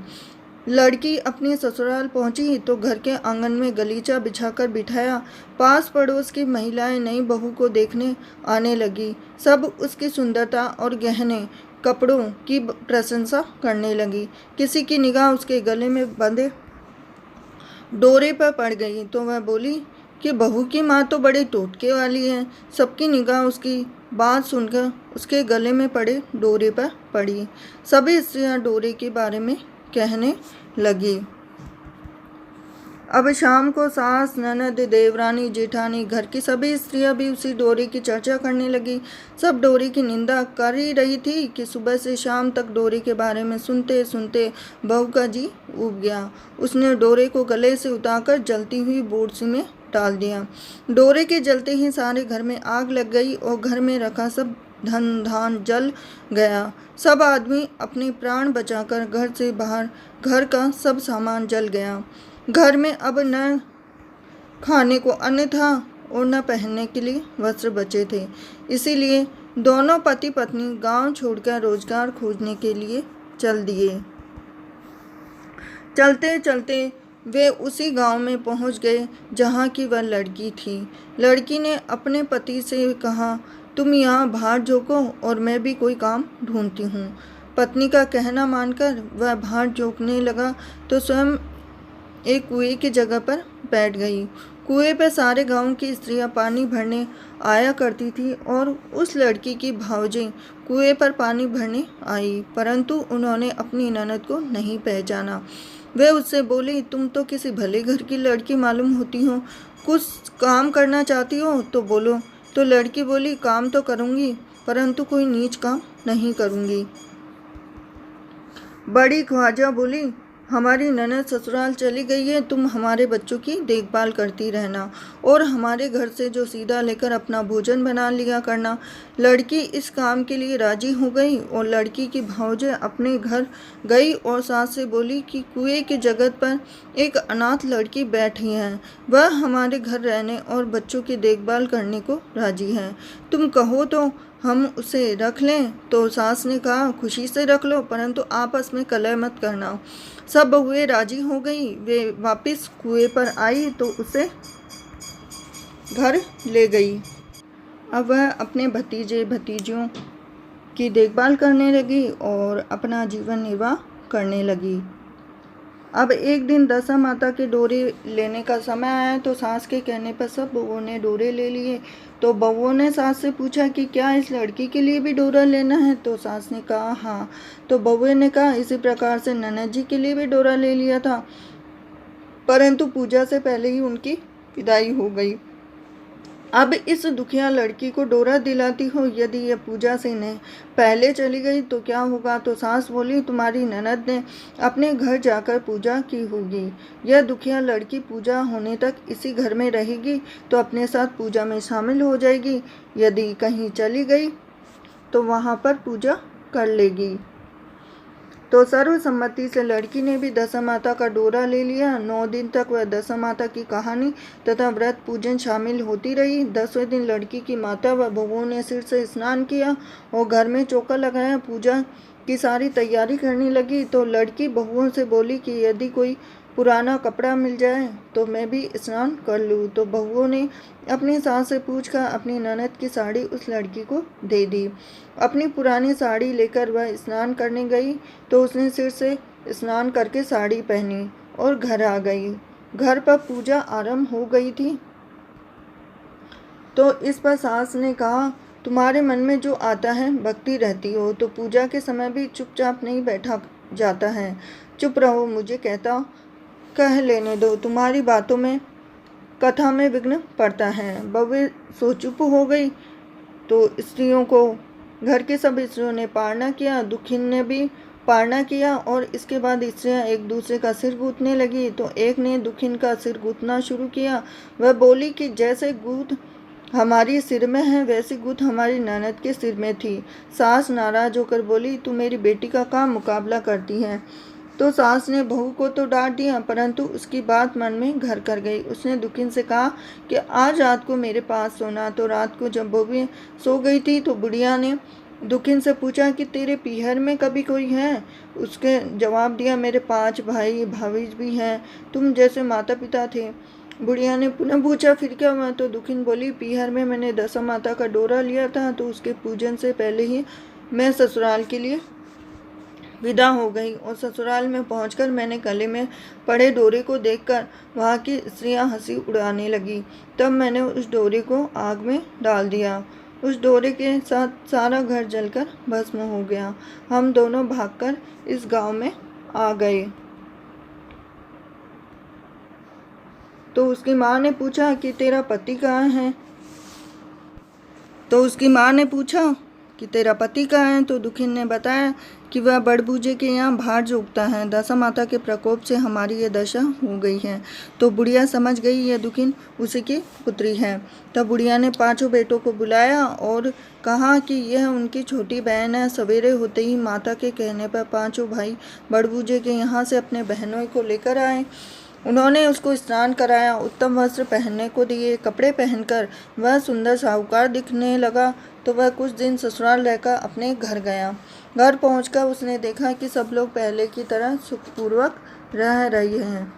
लड़की अपने ससुराल पहुंची तो घर के आंगन में गलीचा बिछाकर बिठाया। पास पड़ोस की महिलाएं नई बहू को देखने आने लगी। सब उसकी सुंदरता और गहने कपड़ों की प्रशंसा करने लगी। किसी की निगाह उसके गले में बंधे डोरे पर पड़ गई तो वह बोली कि बहू की माँ तो बड़े टोटके वाली है। सबकी निगाह उसकी बात सुनकर उसके गले में पड़े डोरे पर पड़ी। सभी स्त्रियाँ डोरे के बारे में कहने लगी। अब शाम को सास, ननद, देवरानी, जेठानी, घर की सभी स्त्रियां भी उसी डोरे की चर्चा करने लगी। सब डोरे की निंदा कर ही रही थी कि सुबह से शाम तक डोरे के बारे में सुनते सुनते बहू का जी उब गया। उसने डोरे को गले से उतारकर जलती हुई बोरसी में डाल दिया। डोरे के जलते ही सारे घर में आग लग गई और घर में रखा सब धन धान जल गया। सब आदमी अपने प्राण बचाकर घर से बाहर, घर का सब सामान जल गया। घर में अब न खाने को अन्न था और न पहनने के लिए वस्त्र बचे थे। इसीलिए दोनों पति पत्नी गांव छोड़कर रोजगार खोजने के लिए चल दिए। चलते चलते वे उसी गांव में पहुंच गए जहां की वह लड़की थी। लड़की ने अपने पति से कहा, तुम यहाँ बाहर झोंको और मैं भी कोई काम ढूंढती हूँ। पत्नी का कहना मानकर वह बाहर झोंकने लगा तो स्वयं एक कुएं की जगह पर बैठ गई। कुएं पर सारे गांव की स्त्रियां पानी भरने आया करती थी और उस लड़की की भावजें कुएं पर पानी भरने आई, परंतु उन्होंने अपनी ननद को नहीं पहचाना। वे उससे बोली, तुम तो किसी भले घर की लड़की मालूम होती हो, कुछ काम करना चाहती हो तो बोलो। तो लड़की बोली, काम तो करूँगी परंतु कोई नीच काम नहीं करूँगी। बड़ी ख्वाजा बोली, हमारी ननद ससुराल चली गई है, तुम हमारे बच्चों की देखभाल करती रहना और हमारे घर से जो सीधा लेकर अपना भोजन बना लिया करना। लड़की इस काम के लिए राजी हो गई और लड़की की भावजें अपने घर गई और सास से बोली कि कुएं की जगह पर एक अनाथ लड़की बैठी है, वह हमारे घर रहने और बच्चों की देखभाल करने को राजी है, तुम कहो तो हम उसे रख लें। तो सास ने कहा, खुशी से रख लो, परंतु आपस में कलह मत करना। सब बहुएं राजी हो गई। वे वापस कुएं पर आई तो उसे घर ले गई। अब वह अपने भतीजे भतीजियों की देखभाल करने लगी और अपना जीवन निर्वाह करने लगी। अब एक दिन दशा माता के डोरे लेने का समय आया तो सास के कहने पर सब बहुओं ने डोरे ले लिए। तो बहुओं ने सास से पूछा कि क्या इस लड़की के लिए भी डोरा लेना है? तो सास ने कहा हाँ। तो बहुओं ने कहा, इसी प्रकार से ननद जी के लिए भी डोरा ले लिया था, परंतु पूजा से पहले ही उनकी विदाई हो गई। अब इस दुखिया लड़की को डोरा दिलाती हो, यदि यह पूजा से नहीं पहले चली गई तो क्या होगा? तो सास बोली, तुम्हारी ननद ने अपने घर जाकर पूजा की होगी। यह दुखिया लड़की पूजा होने तक इसी घर में रहेगी तो अपने साथ पूजा में शामिल हो जाएगी। यदि कहीं चली गई तो वहाँ पर पूजा कर लेगी। तो सर्वसम्मति से लड़की ने भी दशा माता का डोरा ले लिया। 9 दिन तक वह दशा माता की कहानी तथा व्रत पूजन शामिल होती रही। 10वें दिन लड़की की माता व बहुओं ने सिर से स्नान किया और घर में चौका लगाया, पूजा की सारी तैयारी करने लगी। तो लड़की बहुओं से बोली कि यदि कोई पुराना कपड़ा मिल जाए तो मैं भी स्नान कर लूँ। तो बहुओं ने अपनी सास से पूछकर अपनी ननद की साड़ी उस लड़की को दे दी। अपनी पुरानी साड़ी लेकर वह स्नान करने गई तो उसने सिर से स्नान करके साड़ी पहनी और घर आ गई। घर पर पूजा आरंभ हो गई थी। तो इस पर सास ने कहा, तुम्हारे मन में जो आता है भक्ति रहती हो तो पूजा के समय भी चुपचाप नहीं बैठा जाता है। चुप रहो, मुझे कह लेने दो, तुम्हारी बातों में कथा में विघ्न पड़ता है। बहू सो चुप हो गई। तो स्त्रियों को घर की सब स्त्रियों ने पारना किया, दुखिन ने भी पारना किया और इसके बाद स्त्रियां एक दूसरे का सिर गूंथने लगी। तो एक ने दुखिन का सिर गूंथना शुरू किया। वह बोली कि जैसे गूंथ हमारी सिर में है वैसी गूंथ हमारी ननद के सिर में थी। सास नाराज होकर बोली, तू मेरी बेटी का काम मुकाबला करती है। तो सास ने बहू को तो डांट दिया, परंतु उसकी बात मन में घर कर गई। उसने दुखिन से कहा कि आज रात को मेरे पास सोना। तो रात को जब बहू सो गई थी तो बुढ़िया ने दुखिन से पूछा कि तेरे पीहर में कभी कोई है? उसके जवाब दिया, मेरे 5 भाई भाभी भी हैं, तुम जैसे माता पिता थे। बुढ़िया ने पुनः पूछा, फिर क्या हुआ? तो दुखिन बोली, पीहर में मैंने दशा माता का डोरा लिया था तो उसके पूजन से पहले ही मैं ससुराल के लिए विदा हो गई और ससुराल में पहुंचकर मैंने गले में पड़े डोरे को देखकर वहां की स्त्रियां हंसी उड़ाने लगी। तब मैंने उस डोरे को आग में डाल दिया। उस डोरे के साथ सारा घर जलकर भस्म हो गया। हम दोनों भागकर इस गांव में आ गए। तो उसकी माँ ने पूछा कि तेरा पति कहाँ है? तो उसकी माँ ने पूछा कि तेरा पति कहाँ है? तो दुखिन ने बताया कि वह बड़बूजे के यहाँ भार जोगता है। दशा माता के प्रकोप से हमारी ये दशा हो गई है। तो बुढ़िया समझ गई यह दुखिन उसी की पुत्री है। तब बुढ़िया ने 5 बेटों को बुलाया और कहा कि यह उनकी छोटी बहन है। सवेरे होते ही माता के कहने पर 5 भाई बड़बूजे के यहाँ से अपने बहनों को लेकर आए। उन्होंने उसको स्नान कराया, उत्तम वस्त्र पहनने को दिए। कपड़े पहनकर वह सुंदर साहूकार दिखने लगा। तो वह कुछ दिन ससुराल रहकर अपने घर गया। घर पहुंचकर उसने देखा कि सब लोग पहले की तरह सुखपूर्वक रह रहे हैं।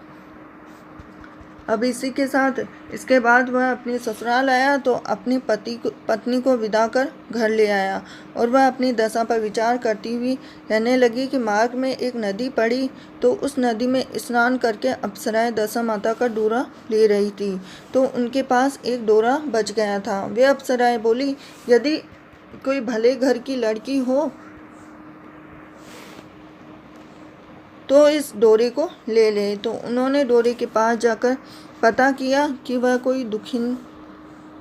अब इसी के साथ इसके बाद वह अपने ससुराल आया तो अपनी पत्नी को विदा कर घर ले आया और वह अपनी दशा पर विचार करती हुई रहने लगी कि मार्ग में एक नदी पड़ी। तो उस नदी में स्नान करके अप्सराएं दशा माता का डोरा ले रही थी। तो उनके पास एक डोरा बच गया था। वे अप्सराएं बोली, यदि कोई भले घर की लड़की हो तो इस डोरे को ले ले। तो उन्होंने डोरे के पास जाकर पता किया कि वह कोई दुखिन,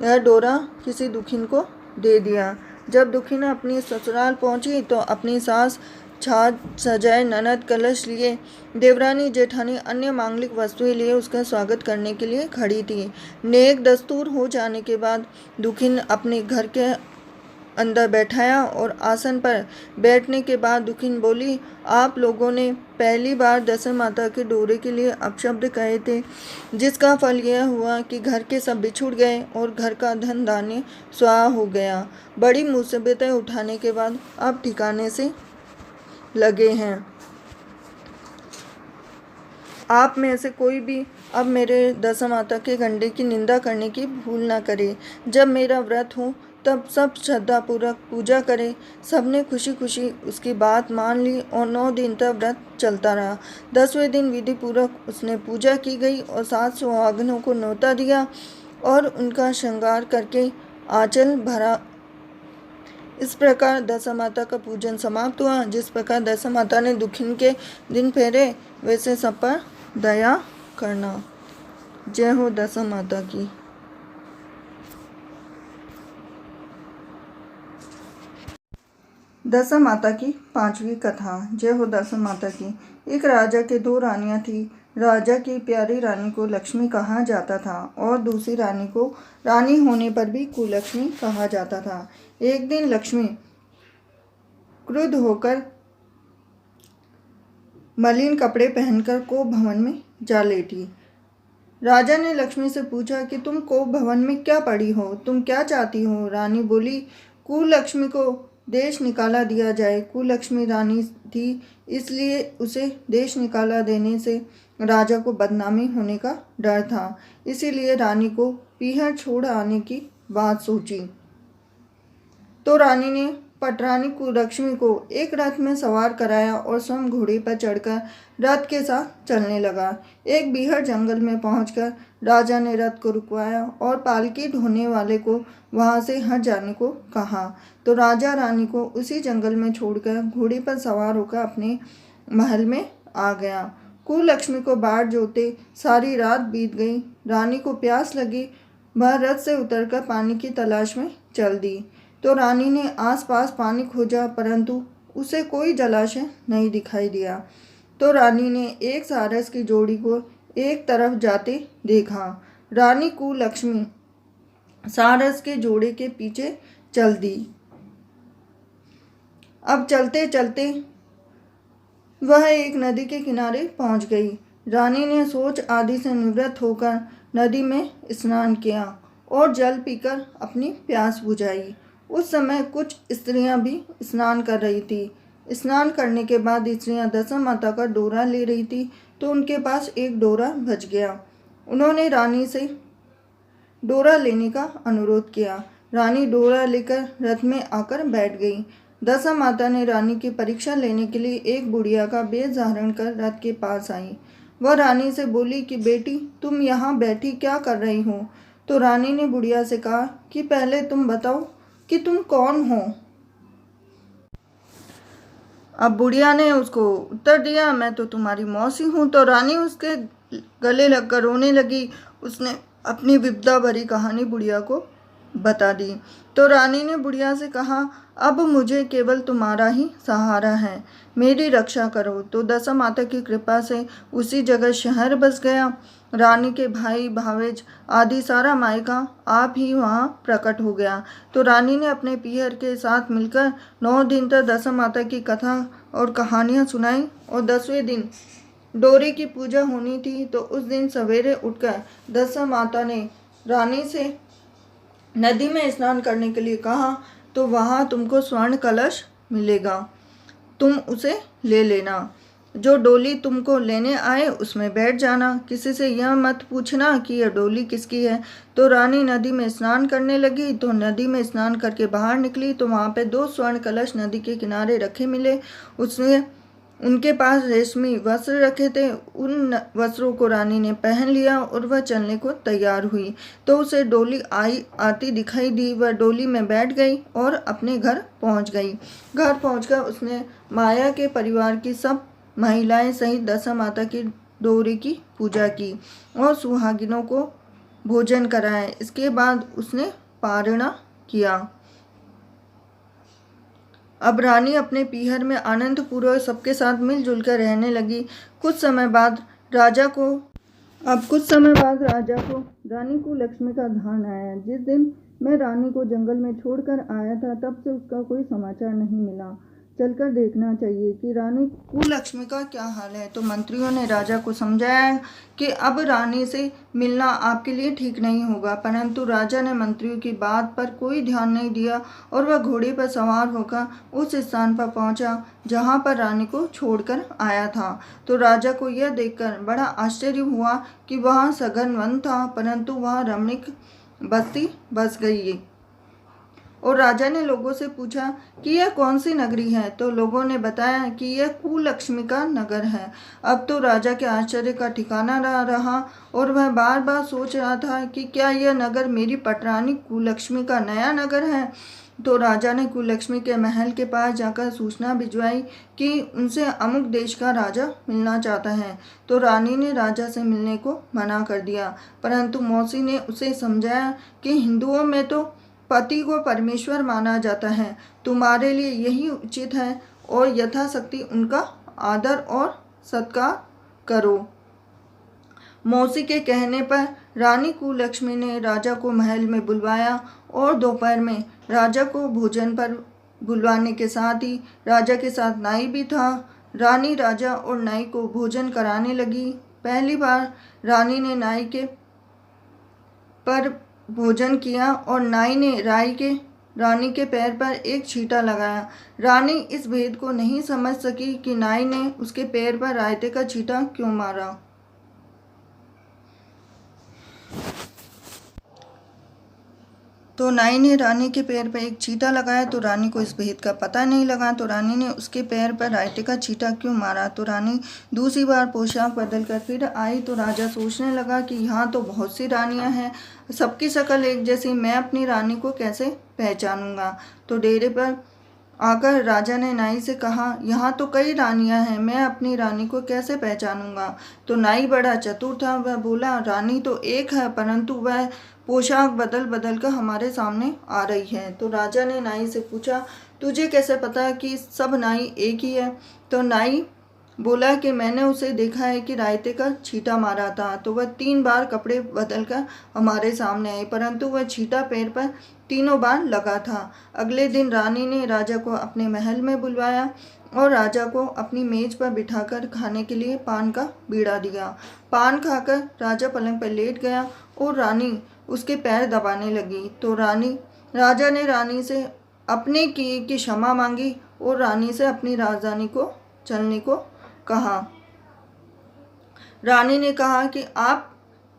यह डोरा किसी दुखिन को दे दिया। जब दुखिन अपनी ससुराल पहुंची तो अपनी सास छाछ सजाए, ननद कलश लिए, देवरानी जेठानी अन्य मांगलिक वस्तुएं लिए उसका स्वागत करने के लिए खड़ी थी। नेक दस्तूर हो जाने के बाद दुखिन अपने घर के अंदर बैठाया और आसन पर बैठने के बाद दुखिन बोली, आप लोगों ने पहली बार दशा माता के डोरे के लिए अपशब्द कहे थे, जिसका फल यह हुआ कि घर के सब बिछुड़ गए और घर का धन धान्य स्वाहा हो गया। बड़ी मुसीबतें उठाने के बाद अब ठिकाने से लगे हैं। आप में से कोई भी अब मेरे दशा माता के गंडे की निंदा करने की भूल ना करे। जब मेरा व्रत हो तब सब श्रद्धापूर्वक पूजा करें। सबने खुशी खुशी उसकी बात मान ली और 9 दिन तक व्रत चलता रहा। 10वें दिन विधि पूर्वक उसने पूजा की गई और 7 सुहागनों को न्योता दिया और उनका श्रृंगार करके आंचल भरा। इस प्रकार दशा माता का पूजन समाप्त हुआ। जिस प्रकार दशा माता ने दुखिन के दिन फेरे, वैसे सब पर दया करना। जय हो दशा माता की। दशा माता की 5वीं कथा। जय हो दशा माता की। एक राजा के 2 रानियां थी। राजा की प्यारी रानी को लक्ष्मी कहा जाता था और दूसरी रानी को रानी होने पर भी कुलक्ष्मी कहा जाता था। एक दिन लक्ष्मी क्रुद्ध होकर मलिन कपड़े पहनकर कोप भवन में जा लेटी। राजा ने लक्ष्मी से पूछा कि तुम कोप भवन में क्या पड़ी हो, तुम क्या चाहती हो? रानी बोली, कुलक्ष्मी को देश निकाला दिया जाए। कुलक्ष्मी रानी थी, इसलिए उसे देश निकाला देने से राजा को बदनामी होने का डर था। इसीलिए रानी को पीहर छोड़ आने की बात सोची। तो रानी ने पटरानी कुलक्ष्मी को एक रथ में सवार कराया और स्वयं घोड़े पर चढ़कर रथ के साथ चलने लगा। एक बीहड़ जंगल में पहुंचकर राजा ने रथ को रुकवाया और पालकी ढोने वाले को वहां से हट जाने को कहा। तो राजा रानी को उसी जंगल में छोड़कर घोड़े पर सवार होकर अपने महल में आ गया। कुलक्ष्मी को बाढ़ जोते सारी रात बीत गई। रानी को प्यास लगी, वह रथ से उतरकर पानी की तलाश में चल दी। तो रानी ने आसपास पानी खोजा, परंतु उसे कोई जलाशय नहीं दिखाई दिया। तो रानी ने एक सारस की जोड़ी को एक तरफ जाते देखा। रानी कुलक्ष्मी सारस के जोड़े के पीछे चल दी। अब चलते चलते वह एक नदी के किनारे पहुंच गई। रानी ने सोच आदि से निवृत्त होकर नदी में स्नान किया और जल पीकर अपनी प्यास बुझाई। उस समय कुछ स्त्रियां भी स्नान कर रही थी। स्नान करने के बाद स्त्रियां दशा माता का डोरा ले रही थी, तो उनके पास एक डोरा बच गया। उन्होंने रानी से डोरा लेने का अनुरोध किया। रानी डोरा लेकर रथ में आकर बैठ गई। दशा माता ने रानी की परीक्षा लेने के लिए एक बुढ़िया का वेश धारण कर रथ के पास आई। वह रानी से बोली कि बेटी, तुम यहाँ बैठी क्या कर रही हो? तो रानी ने बुढ़िया से कहा कि पहले तुम बताओ कि तुम कौन हो? अब बुढ़िया ने उसको उत्तर दिया, मैं तो तुम्हारी मौसी हूँ। तो रानी उसके गले लगकर रोने लगी। उसने अपनी विपदा भरी कहानी बुढ़िया को बता दी। तो रानी ने बुढ़िया से कहा, अब मुझे केवल तुम्हारा ही सहारा है, मेरी रक्षा करो। तो दशा माता की कृपा से उसी जगह शहर बस गया। रानी के भाई भावेज आदि सारा मायका आप ही वहाँ प्रकट हो गया। तो रानी ने अपने पीहर के साथ मिलकर 9 दिन तक दशा माता की कथा और कहानियाँ सुनाई और 10वें दिन डोरे की पूजा होनी थी। तो उस दिन सवेरे उठकर दशा माता ने रानी से नदी में स्नान करने के लिए कहा। तो वहाँ तुमको स्वर्ण कलश मिलेगा, तुम उसे ले लेना। जो डोली तुमको लेने आए उसमें बैठ जाना। किसी से यह मत पूछना कि यह डोली किसकी है। तो रानी नदी में स्नान करने लगी। तो नदी में स्नान करके बाहर निकली तो वहाँ पे 2 स्वर्ण कलश नदी के किनारे रखे मिले। उसने उनके पास रेशमी वस्त्र रखे थे। उन वस्त्रों को रानी ने पहन लिया और वह चलने को तैयार हुई। तो उसे डोली आती दिखाई दी। वह डोली में बैठ गई और अपने घर पहुंच गई। घर पहुंचकर उसने माया के परिवार की सब महिलाएं सहित दशा माता की डोरे की पूजा की और सुहागिनों को भोजन कराया। इसके बाद उसने पारणा किया। अब रानी अपने पीहर में आनंदपूर्वक सबके साथ मिलजुल कर रहने लगी। कुछ समय बाद राजा को रानी कुलक्ष्मी का ध्यान आया। जिस दिन मैं रानी को जंगल में छोड़कर आया था, तब से उसका कोई समाचार नहीं मिला। चलकर देखना चाहिए कि रानी कुलक्ष्मी का क्या हाल है। तो मंत्रियों ने राजा को समझाया कि अब रानी से मिलना आपके लिए ठीक नहीं होगा, परंतु राजा ने मंत्रियों की बात पर कोई ध्यान नहीं दिया और वह घोड़े पर सवार होकर उस स्थान पर पहुंचा जहां पर रानी को छोड़कर आया था। तो राजा को यह देखकर बड़ा आश्चर्य हुआ कि वहां सघन वन था, परंतु वहां रमणीक बस्ती बस गई। और राजा ने लोगों से पूछा कि यह कौन सी नगरी है। तो लोगों ने बताया कि यह कुलक्ष्मी का नगर है। अब तो राजा के आश्चर्य का ठिकाना ना रहा और वह बार बार सोच रहा था कि क्या यह नगर मेरी पटरानी कुलक्ष्मी का नया नगर है। तो राजा ने कुलक्ष्मी के महल के पास जाकर सूचना भिजवाई कि उनसे अमुक देश का राजा मिलना चाहता है। तो रानी ने राजा से मिलने को मना कर दिया, परंतु मौसी ने उसे समझाया कि हिंदुओं में तो पति को परमेश्वर माना जाता है, तुम्हारे लिए यही उचित है और यथाशक्ति उनका आदर और सत्कार करो। मौसी के कहने पर रानी कुलक्ष्मी ने राजा को महल में बुलवाया और दोपहर में राजा को भोजन पर बुलवाने के साथ ही राजा के साथ नाई भी था। रानी राजा और नाई को भोजन कराने लगी। पहली बार रानी ने नाई के पर भोजन किया और नाई ने रानी के पैर पर एक छींटा लगाया। रानी इस भेद को नहीं समझ सकी कि नाई ने उसके पैर पर रायते का छींटा क्यों मारा। तो नाई ने रानी के पैर पर एक छींटा लगाया, तो रानी को इस भेद का पता नहीं लगा। तो रानी ने उसके पैर पर रायते का छींटा क्यों मारा। तो रानी दूसरी बार पोशाक बदल कर फिर आई। तो राजा सोचने लगा कि यहाँ तो बहुत सी रानियाँ हैं, सबकी शक्ल एक जैसी, मैं अपनी रानी को कैसे पहचानूंगा। तो डेरे पर आकर राजा ने नाई से कहा, यहाँ तो कई रानियां हैं, मैं अपनी रानी को कैसे पहचानूंगा। तो नाई बड़ा चतुर था, वह बोला, रानी तो एक है, परंतु वह पोशाक बदल बदल कर हमारे सामने आ रही है। तो राजा ने नाई से पूछा, तुझे कैसे पता कि सब नाई एक ही है। तो नाई बोला कि मैंने उसे देखा है कि रायते का छींटा मारा था, तो वह 3 बार कपड़े बदलकर हमारे सामने आई, परंतु वह छींटा पैर पर तीनों बार लगा था। अगले दिन रानी ने राजा को अपने महल में बुलवाया और राजा को अपनी मेज पर बिठाकर खाने के लिए पान का बीड़ा दिया। पान खाकर राजा पलंग पर लेट गया और रानी उसके पैर दबाने लगी। तो राजा ने रानी से अपने किए की क्षमा मांगी और रानी से अपनी राजधानी को चलने को कहा। रानी ने कहा कि आप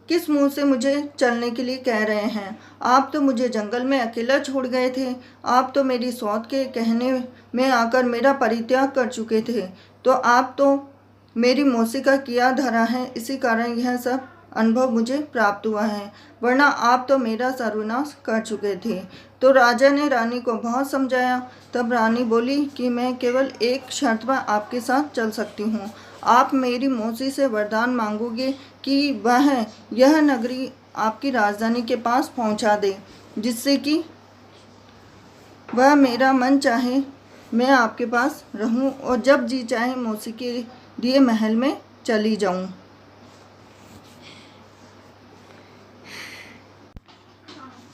किस मुंह से मुझे चलने के लिए कह रहे हैं। आप तो मुझे जंगल में अकेला छोड़ गए थे, आप तो मेरी सौत के कहने में आकर मेरा परित्याग कर चुके थे, तो आप तो मेरी मौसी का किया धरा है, इसी कारण यह सब अनुभव मुझे प्राप्त हुआ है, वरना आप तो मेरा सर्वनाश कर चुके थे। तो राजा ने रानी को बहुत समझाया। तब रानी बोली कि मैं केवल एक शर्त पर आपके साथ चल सकती हूँ। आप मेरी मौसी से वरदान मांगोगे कि वह यह नगरी आपकी राजधानी के पास पहुँचा दे, जिससे कि वह मेरा मन चाहे मैं आपके पास रहूं और जब जी चाहे मौसी के दिए महल में चली जाऊं।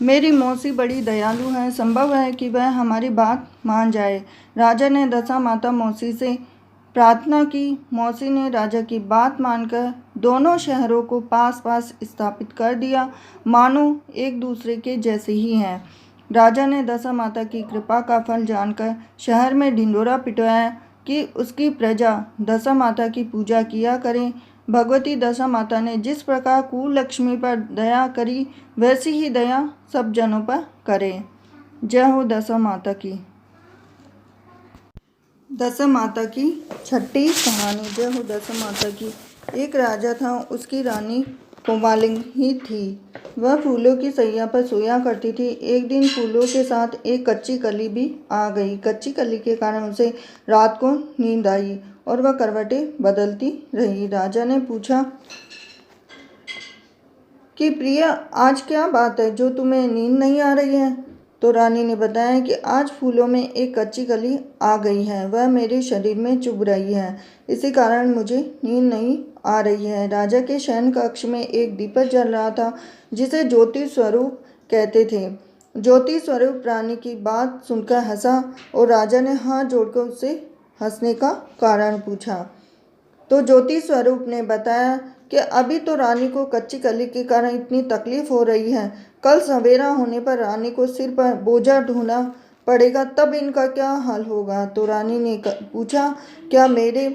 मेरी मौसी बड़ी दयालु है, संभव है कि वह हमारी बात मान जाए। राजा ने दशा माता मौसी से प्रार्थना की। मौसी ने राजा की बात मानकर दोनों शहरों को पास पास स्थापित कर दिया, मानो एक दूसरे के जैसे ही हैं। राजा ने दशा माता की कृपा का फल जानकर शहर में ढिंढोरा पिटवाया कि उसकी प्रजा दशा माता की पूजा किया करें। भगवती दशा माता ने जिस प्रकार कुलक्ष्मी पर दया करी, वैसी ही दया सब जनों पर करे। जय हो दशा माता की। दशा माता की छठी कहानी। जय हो दशा माता की। एक राजा था, उसकी रानी कोमालिनी थी। वह फूलों की सैया पर सोया करती थी। एक दिन फूलों के साथ एक कच्ची कली भी आ गई। कच्ची कली के कारण उसे रात को नींद आई और वह करवटें बदलती रही। राजा ने पूछा कि प्रिया, आज क्या बात है जो तुम्हें नींद नहीं आ रही है। तो रानी ने बताया कि आज फूलों में एक कच्ची कली आ गई है, वह मेरे शरीर में चुभ रही है, इसी कारण मुझे नींद नहीं आ रही है। राजा के शयन कक्ष में एक दीपक जल रहा था जिसे ज्योति स्वरूप कहते थे। ज्योति स्वरूप रानी की बात सुनकर हंसा और राजा ने हाथ जोड़कर उससे हंसने का कारण पूछा। तो ज्योति स्वरूप ने बताया कि अभी तो रानी को कच्ची कली के कारण इतनी तकलीफ हो रही है, कल सवेरा होने पर रानी को सिर पर बोझा ढोना पड़ेगा, तब इनका क्या हाल होगा। तो रानी ने पूछा, क्या मेरे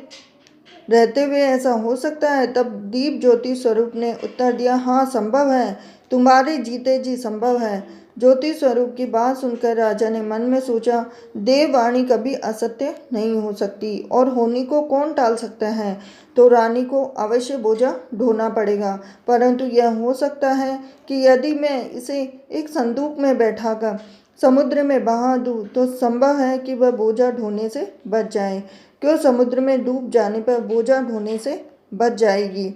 रहते हुए ऐसा हो सकता है? तब दीप ज्योति स्वरूप ने उत्तर दिया, हाँ संभव है, तुम्हारे जीते जी संभव है। ज्योति स्वरूप की बात सुनकर राजा ने मन में सोचा, देववाणी कभी असत्य नहीं हो सकती और होनी को कौन टाल सकता है। तो रानी को अवश्य बोझा ढोना पड़ेगा, परंतु यह हो सकता है कि यदि मैं इसे एक संदूक में बैठाकर समुद्र में बहा दूँ तो संभव है कि वह बोझा ढोने से बच जाए। क्यों समुद्र में डूब जाने पर बोझा ढोने से बच जाएगी।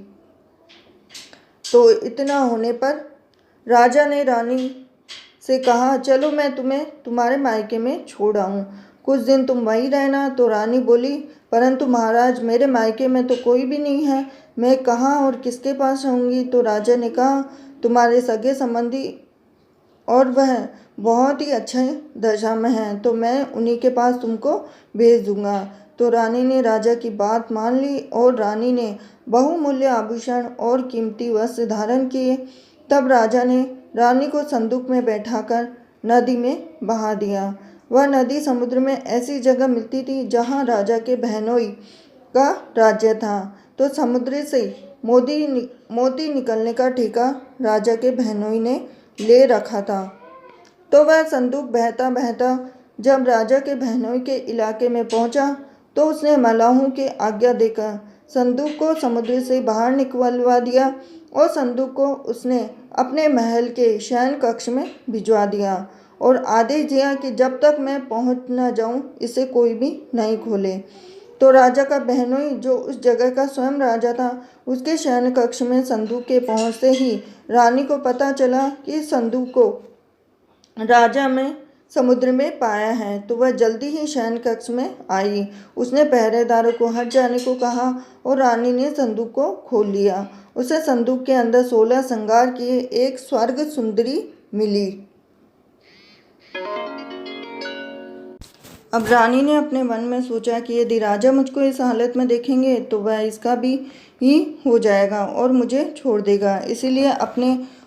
तो इतना होने पर राजा ने रानी से कहा, चलो मैं तुम्हें तुम्हारे मायके में छोड़ आऊँ, कुछ दिन तुम वहीं रहना। तो रानी बोली, परंतु महाराज मेरे मायके में तो कोई भी नहीं है, मैं कहाँ और किसके पास रहूँगी। तो राजा ने कहा, तुम्हारे सगे संबंधी और वह बहुत ही अच्छे दशा में हैं, तो मैं उन्हीं के पास तुमको भेज दूंगा। तो रानी ने राजा की बात मान ली और रानी ने बहुमूल्य आभूषण और कीमती वस्त्र धारण किए। तब राजा ने रानी को संदूक में बैठाकर नदी में बहा दिया। वह नदी समुद्र में ऐसी जगह मिलती थी जहाँ राजा के बहनोई का राज्य था। तो समुद्र से मोती निकलने का ठेका राजा के बहनोई ने ले रखा था। तो वह संदूक बहता बहता जब राजा के बहनोई के इलाके में पहुंचा तो उसने मलाहों के आज्ञा देकर संदूक को समुद्र से बाहर निकलवा दिया और संदूक को उसने अपने महल के शयन कक्ष में भिजवा दिया और आदेश दिया कि जब तक मैं पहुंच न जाऊं इसे कोई भी नहीं खोले। तो राजा का बहनोई जो उस जगह का स्वयं राजा था, उसके शयन कक्ष में संदूक के पहुंचते ही रानी को पता चला कि संदूक को राजा में समुद्र में पाया है। तो वह जल्दी ही शयन कक्ष में आई। उसने पहरेदारों को हट जाने को कहा और रानी ने संदूक को खोल लिया। उसे संदूक के अंदर 16 श्रृंगार किए एक स्वर्ग सुंदरी मिली। अब रानी ने अपने मन में सोचा कि यदि राजा मुझको इस हालत में देखेंगे तो वह इसका भी ही हो जाएगा और मुझे छोड़ देगा। इसीलिए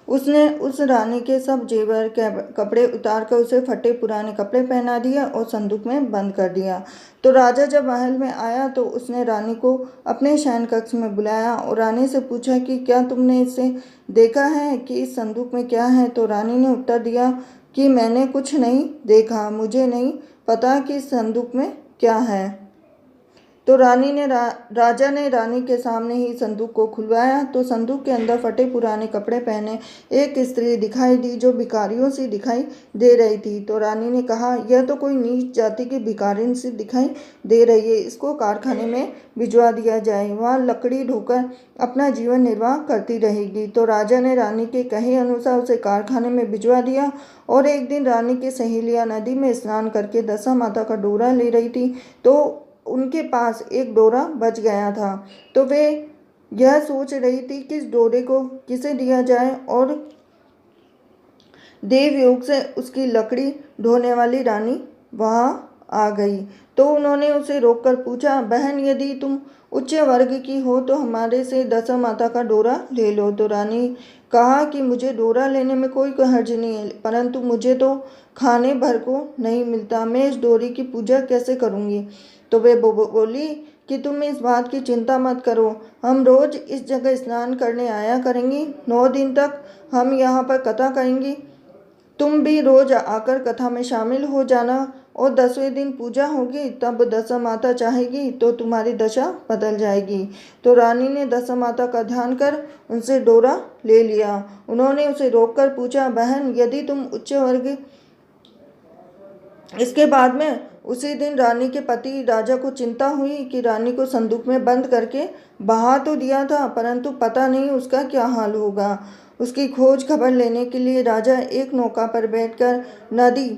उसने उस रानी के सब जेवर कपड़े उतार कर उसे फटे पुराने कपड़े पहना दिया और संदूक में बंद कर दिया। तो राजा जब महल में आया तो उसने रानी को अपने शयन कक्ष में बुलाया और रानी से पूछा कि क्या तुमने इसे देखा है कि इस संदूक में क्या है। तो रानी ने उत्तर दिया कि मैंने कुछ नहीं देखा, मुझे नहीं पता कि इस संदूक में क्या है। तो राजा ने रानी के सामने ही संदूक को खुलवाया तो संदूक के अंदर फटे पुराने कपड़े पहने एक स्त्री दिखाई दी जो भिखारियों सी दिखाई दे रही थी। तो रानी ने कहा, यह तो कोई नीच जाति की भिखारिन सी दिखाई दे रही है, इसको कारखाने में भिजवा दिया जाए, वहाँ लकड़ी ढोकर अपना जीवन निर्वाह करती रहेगी। तो राजा ने रानी के कहे अनुसार उसे कारखाने में भिजवा दिया और एक दिन रानी की सहेलियाँ नदी में स्नान करके दशा माता का डोरा ले रही थी तो उनके पास एक डोरा बच गया था। तो वे यह सोच रही थी कि इस डोरे को किसे दिया जाए और देवयोग से उसकी लकड़ी ढोने वाली रानी वहाँ आ गई। तो उन्होंने उसे रोककर पूछा, बहन यदि तुम उच्च वर्ग की हो तो हमारे से दशा माता का डोरा ले लो। तो रानी कहा कि मुझे डोरा लेने में कोई हर्ज नहीं है, परंतु मुझे तो खाने भर को नहीं मिलता, मैं इस डोरी की पूजा कैसे करूँगी। तो वे बोली कि तुम इस बात की चिंता मत करो, हम रोज इस जगह स्नान करने आया करेंगी, 9 दिन तक हम यहाँ पर कथा करेंगी, तुम भी रोज आकर कथा में शामिल हो जाना और 10वें दिन पूजा होगी, तब दशा माता चाहेगी तो तुम्हारी दशा बदल जाएगी। तो रानी ने दशा माता का ध्यान कर उनसे डोरा ले लिया। उन्होंने उसे रोककर पूछा, बहन यदि तुम उच्च वर्ग इसके बाद में उसी दिन रानी के पति राजा को चिंता हुई कि रानी को संदूक में बंद करके बहा तो दिया था, परंतु पता नहीं उसका क्या हाल होगा। उसकी खोज खबर लेने के लिए राजा एक नौका पर बैठकर नदी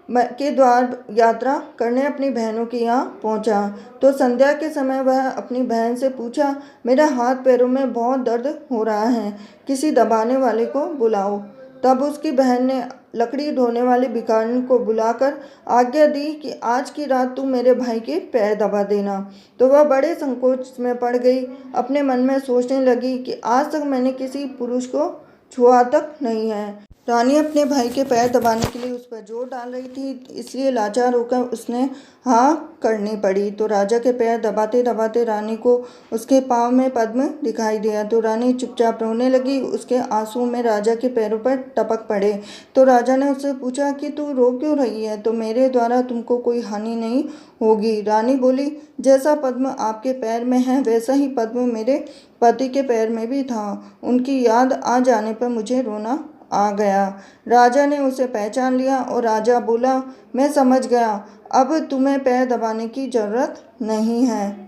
के द्वार यात्रा करने अपनी बहनों के यहाँ पहुँचा। तो संध्या के समय वह अपनी बहन से पूछा, मेरा हाथ पैरों में बहुत दर्द हो रहा है, किसी दबाने वाले को बुलाओ। तब उसकी बहन ने लकड़ी ढोने वाले भिखारी को बुलाकर आज्ञा दी कि आज की रात तू मेरे भाई के पैर दबा देना। तो वह बड़े संकोच में पड़ गई। अपने मन में सोचने लगी कि आज तक मैंने किसी पुरुष को छुआ तक नहीं है। रानी अपने भाई के पैर दबाने के लिए उस पर जोर डाल रही थी, इसलिए लाचार होकर उसने हाँ करनी पड़ी। तो राजा के पैर दबाते दबाते रानी को उसके पाँव में पद्म दिखाई दिया। तो रानी चुपचाप रोने लगी। उसके आंसू में राजा के पैरों पर टपक पड़े। तो राजा ने उससे पूछा कि तू रो क्यों रही है, तो मेरे द्वारा तुमको कोई हानि नहीं होगी। रानी बोली, जैसा पद्म आपके पैर में है वैसा ही पद्म मेरे पति के पैर में भी था। उनकी याद आ जाने पर मुझे रोना आ गया। राजा ने उसे पहचान लिया और राजा बोला, मैं समझ गया, अब तुम्हें पैर दबाने की जरूरत नहीं है।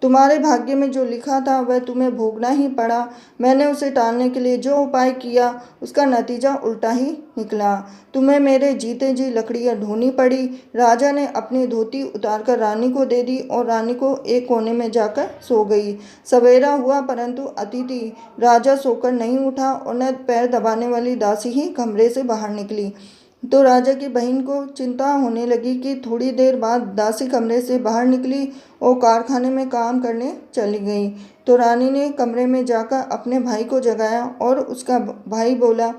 तुम्हारे भाग्य में जो लिखा था वह तुम्हें भोगना ही पड़ा। मैंने उसे टालने के लिए जो उपाय किया उसका नतीजा उल्टा ही निकला। तुम्हें मेरे जीते जी लकड़ियाँ ढोनी पड़ी। राजा ने अपनी धोती उतारकर रानी को दे दी और रानी को एक कोने में जाकर सो गई। सवेरा हुआ परंतु अतिथि राजा सोकर नहीं उठा और न पैर दबाने वाली दासी ही कमरे से बाहर निकली। तो राजा की बहन को चिंता होने लगी कि थोड़ी देर बाद दासी कमरे से बाहर निकली और कारखाने में काम करने चली गई। तो रानी ने कमरे में जाकर अपने भाई को जगाया और उसका भाई बोला,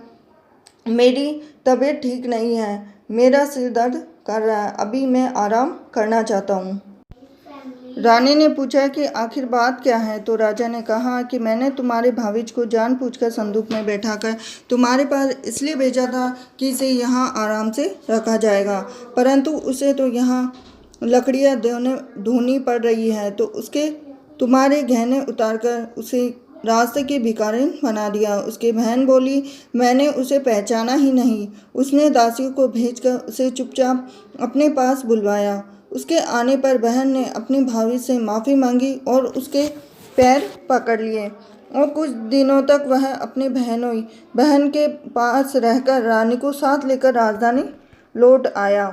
मेरी तबीयत ठीक नहीं है, मेरा सिर दर्द कर रहा है, अभी मैं आराम करना चाहता हूँ। रानी ने पूछा कि आखिर बात क्या है। तो राजा ने कहा कि मैंने तुम्हारे भाविज को जानबूझकर संदूक में बैठाकर तुम्हारे पास इसलिए भेजा था कि इसे यहाँ आराम से रखा जाएगा, परंतु उसे तो यहाँ लकड़ियाँ ढूंढनी पड़ रही है, तो उसके तुम्हारे गहने उतारकर उसे रास्ते की भिखारिन बना दिया। उसकी बहन बोली, मैंने उसे पहचाना ही नहीं। उसने दासियों को भेजकर उसे चुपचाप अपने पास बुलवाया। उसके आने पर बहन ने अपनी भाभी से माफ़ी मांगी और उसके पैर पकड़ लिए और कुछ दिनों तक वह अपनी बहन के पास रहकर रानी को साथ लेकर राजधानी लौट आया।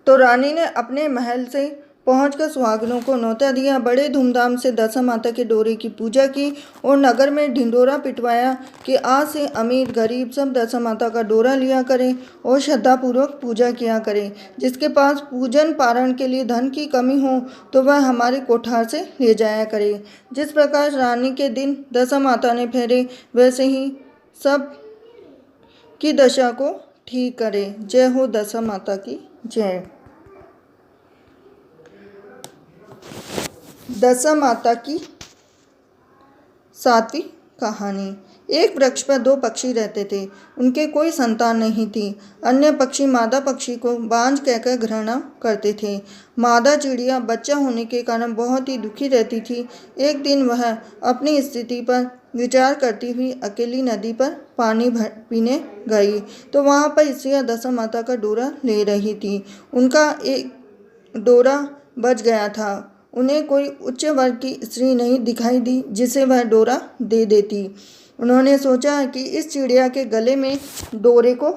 तो रानी ने अपने महल से पहुंचकर सुहागनों को न्योता दिया। बड़े धूमधाम से दशा माता के डोरे की पूजा की और नगर में ढिंडोरा पिटवाया कि आज से अमीर गरीब सब दशा माता का डोरा लिया करें और श्रद्धापूर्वक पूजा किया करें। जिसके पास पूजन पारण के लिए धन की कमी हो तो वह हमारे कोठार से ले जाया करे। जिस प्रकार रानी के दिन दशा माता ने फेरे, वैसे ही सब की दशा को ठीक करे। जय हो दशा माता की जय। दशा माता की 7वीं कहानी। एक वृक्ष पर 2 पक्षी रहते थे। उनके कोई संतान नहीं थी। अन्य पक्षी मादा पक्षी को बांझ कहकर घृणा करते थे। मादा चिड़िया बच्चा होने के कारण बहुत ही दुखी रहती थी। एक दिन वह अपनी स्थिति पर विचार करती हुई अकेली नदी पर पानी पीने गई, तो वहाँ पर स्त्रियाँ दशा माता का डोरा ले रही थी। उनका एक डोरा बच गया था। उन्हें कोई उच्च वर्ग की स्त्री नहीं दिखाई दी जिसे वह डोरा दे देती। उन्होंने सोचा कि इस चिड़िया के गले में डोरे को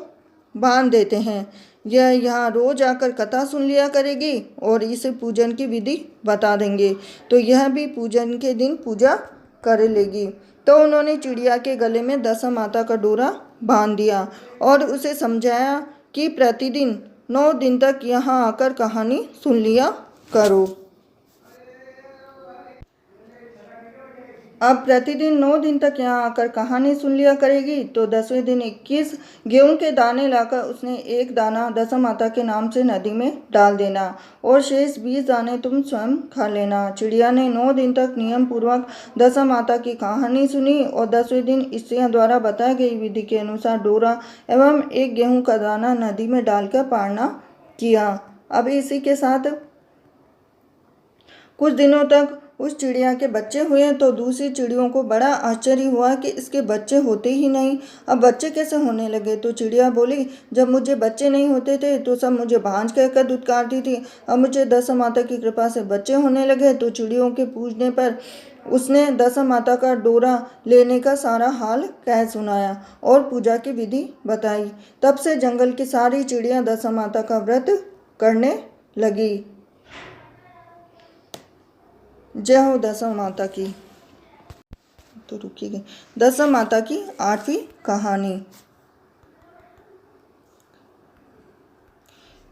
बांध देते हैं। यह यहाँ रोज आकर कथा सुन लिया करेगी और इसे पूजन की विधि बता देंगे, तो यह भी पूजन के दिन पूजा कर लेगी। तो उन्होंने चिड़िया के गले में दशा माता का डोरा बांध दिया और उसे समझाया कि प्रतिदिन 9 दिन तक यहाँ आकर कहानी सुन लिया करो। अब प्रतिदिन 9 दिन तक यहाँ आकर कहानी सुन लिया करेगी। तो 10वें दिन 21 गेहूं के दाने लाकर उसने एक दाना दशा माता के नाम से नदी में डाल देना और शेष 20 दाने तुम स्वयं खा लेना। चिड़िया ने 9 दिन तक नियम पूर्वक दशा माता की कहानी सुनी और 10वें दिन स्त्रियों द्वारा बताई गई विधि के अनुसार डोरा एवं एक गेहूं का दाना नदी में डालकर पारना किया। अब इसी के साथ कुछ दिनों तक उस चिड़िया के बच्चे हुए तो दूसरी चिड़ियों को बड़ा आश्चर्य हुआ कि इसके बच्चे होते ही नहीं, अब बच्चे कैसे होने लगे। तो चिड़िया बोली, जब मुझे बच्चे नहीं होते थे तो सब मुझे भांज कहकर दुत्कारती थी, अब मुझे दशा माता की कृपा से बच्चे होने लगे। तो चिड़ियों के पूछने पर उसने दशा माता का डोरा लेने का सारा हाल कह सुनाया और पूजा की विधि बताई। तब से जंगल की सारी चिड़िया दशा माता का व्रत करने लगी। जय हो दशा माता की। तो रुकिए, दशा माता की 8वीं कहानी।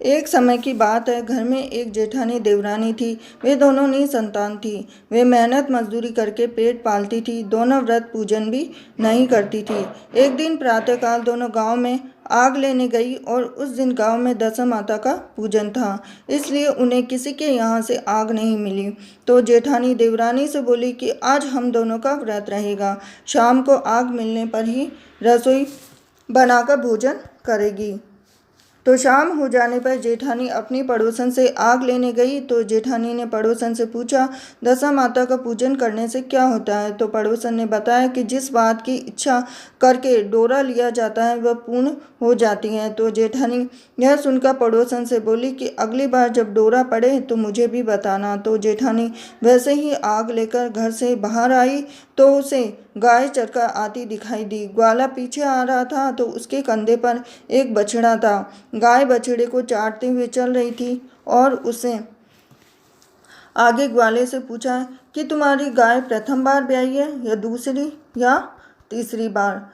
एक समय की बात है, घर में एक जेठानी देवरानी थी। वे दोनों निसंतान थी। वे मेहनत मजदूरी करके पेट पालती थी, दोनों व्रत पूजन भी नहीं करती थी। एक दिन प्रातःकाल दोनों गांव में आग लेने गई और उस दिन गांव में दशा माता का पूजन था, इसलिए उन्हें किसी के यहाँ से आग नहीं मिली। तो जेठानी देवरानी से बोली कि आज हम दोनों का व्रत रहेगा, शाम को आग मिलने पर ही रसोई बनाकर भोजन करेगी। तो शाम हो जाने पर जेठानी अपनी पड़ोसन से आग लेने गई। तो जेठानी ने पड़ोसन से पूछा, दशा माता का पूजन करने से क्या होता है। तो पड़ोसन ने बताया कि जिस बात की इच्छा करके डोरा लिया जाता है वह पूर्ण हो जाती है। तो जेठानी यह सुनकर पड़ोसन से बोली कि अगली बार जब डोरा पड़े तो मुझे भी बताना। तो जेठानी वैसे ही आग लेकर घर से बाहर आई तो उसे गाय चरकर आती दिखाई दी। ग्वाला पीछे आ रहा था तो उसके कंधे पर एक बछड़ा था। गाय बछड़े को चाटते हुए चल रही थी और उसे आगे ग्वाले से पूछा कि तुम्हारी गाय प्रथम बार ब्याई है या दूसरी या तीसरी बार।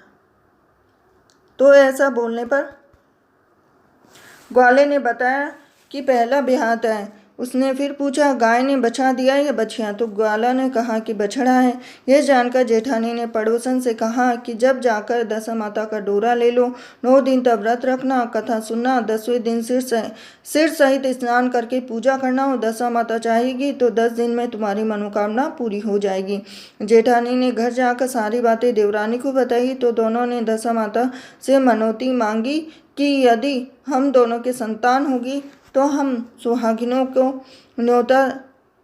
तो ऐसा बोलने पर ग्वाले ने बताया कि पहला ब्याहता है। उसने फिर पूछा, गाय ने बछड़ा दिया या बछिया। तो ग्वाला ने कहा कि बछड़ा है। यह जानकर जेठानी ने पड़ोसन से कहा कि जब जाकर दशा माता का डोरा ले लो, 9 दिन तक व्रत रखना, कथा सुनना, 10वें दिन सिर सहित स्नान करके पूजा करना और दशा माता चाहेगी तो 10 दिन में तुम्हारी मनोकामना पूरी हो जाएगी। जेठानी ने घर जाकर सारी बातें देवरानी को बताई तो दोनों ने दशा माता से मनौती मांगी कि यदि हम दोनों के संतान होगी तो हम सुहागिनों को न्योता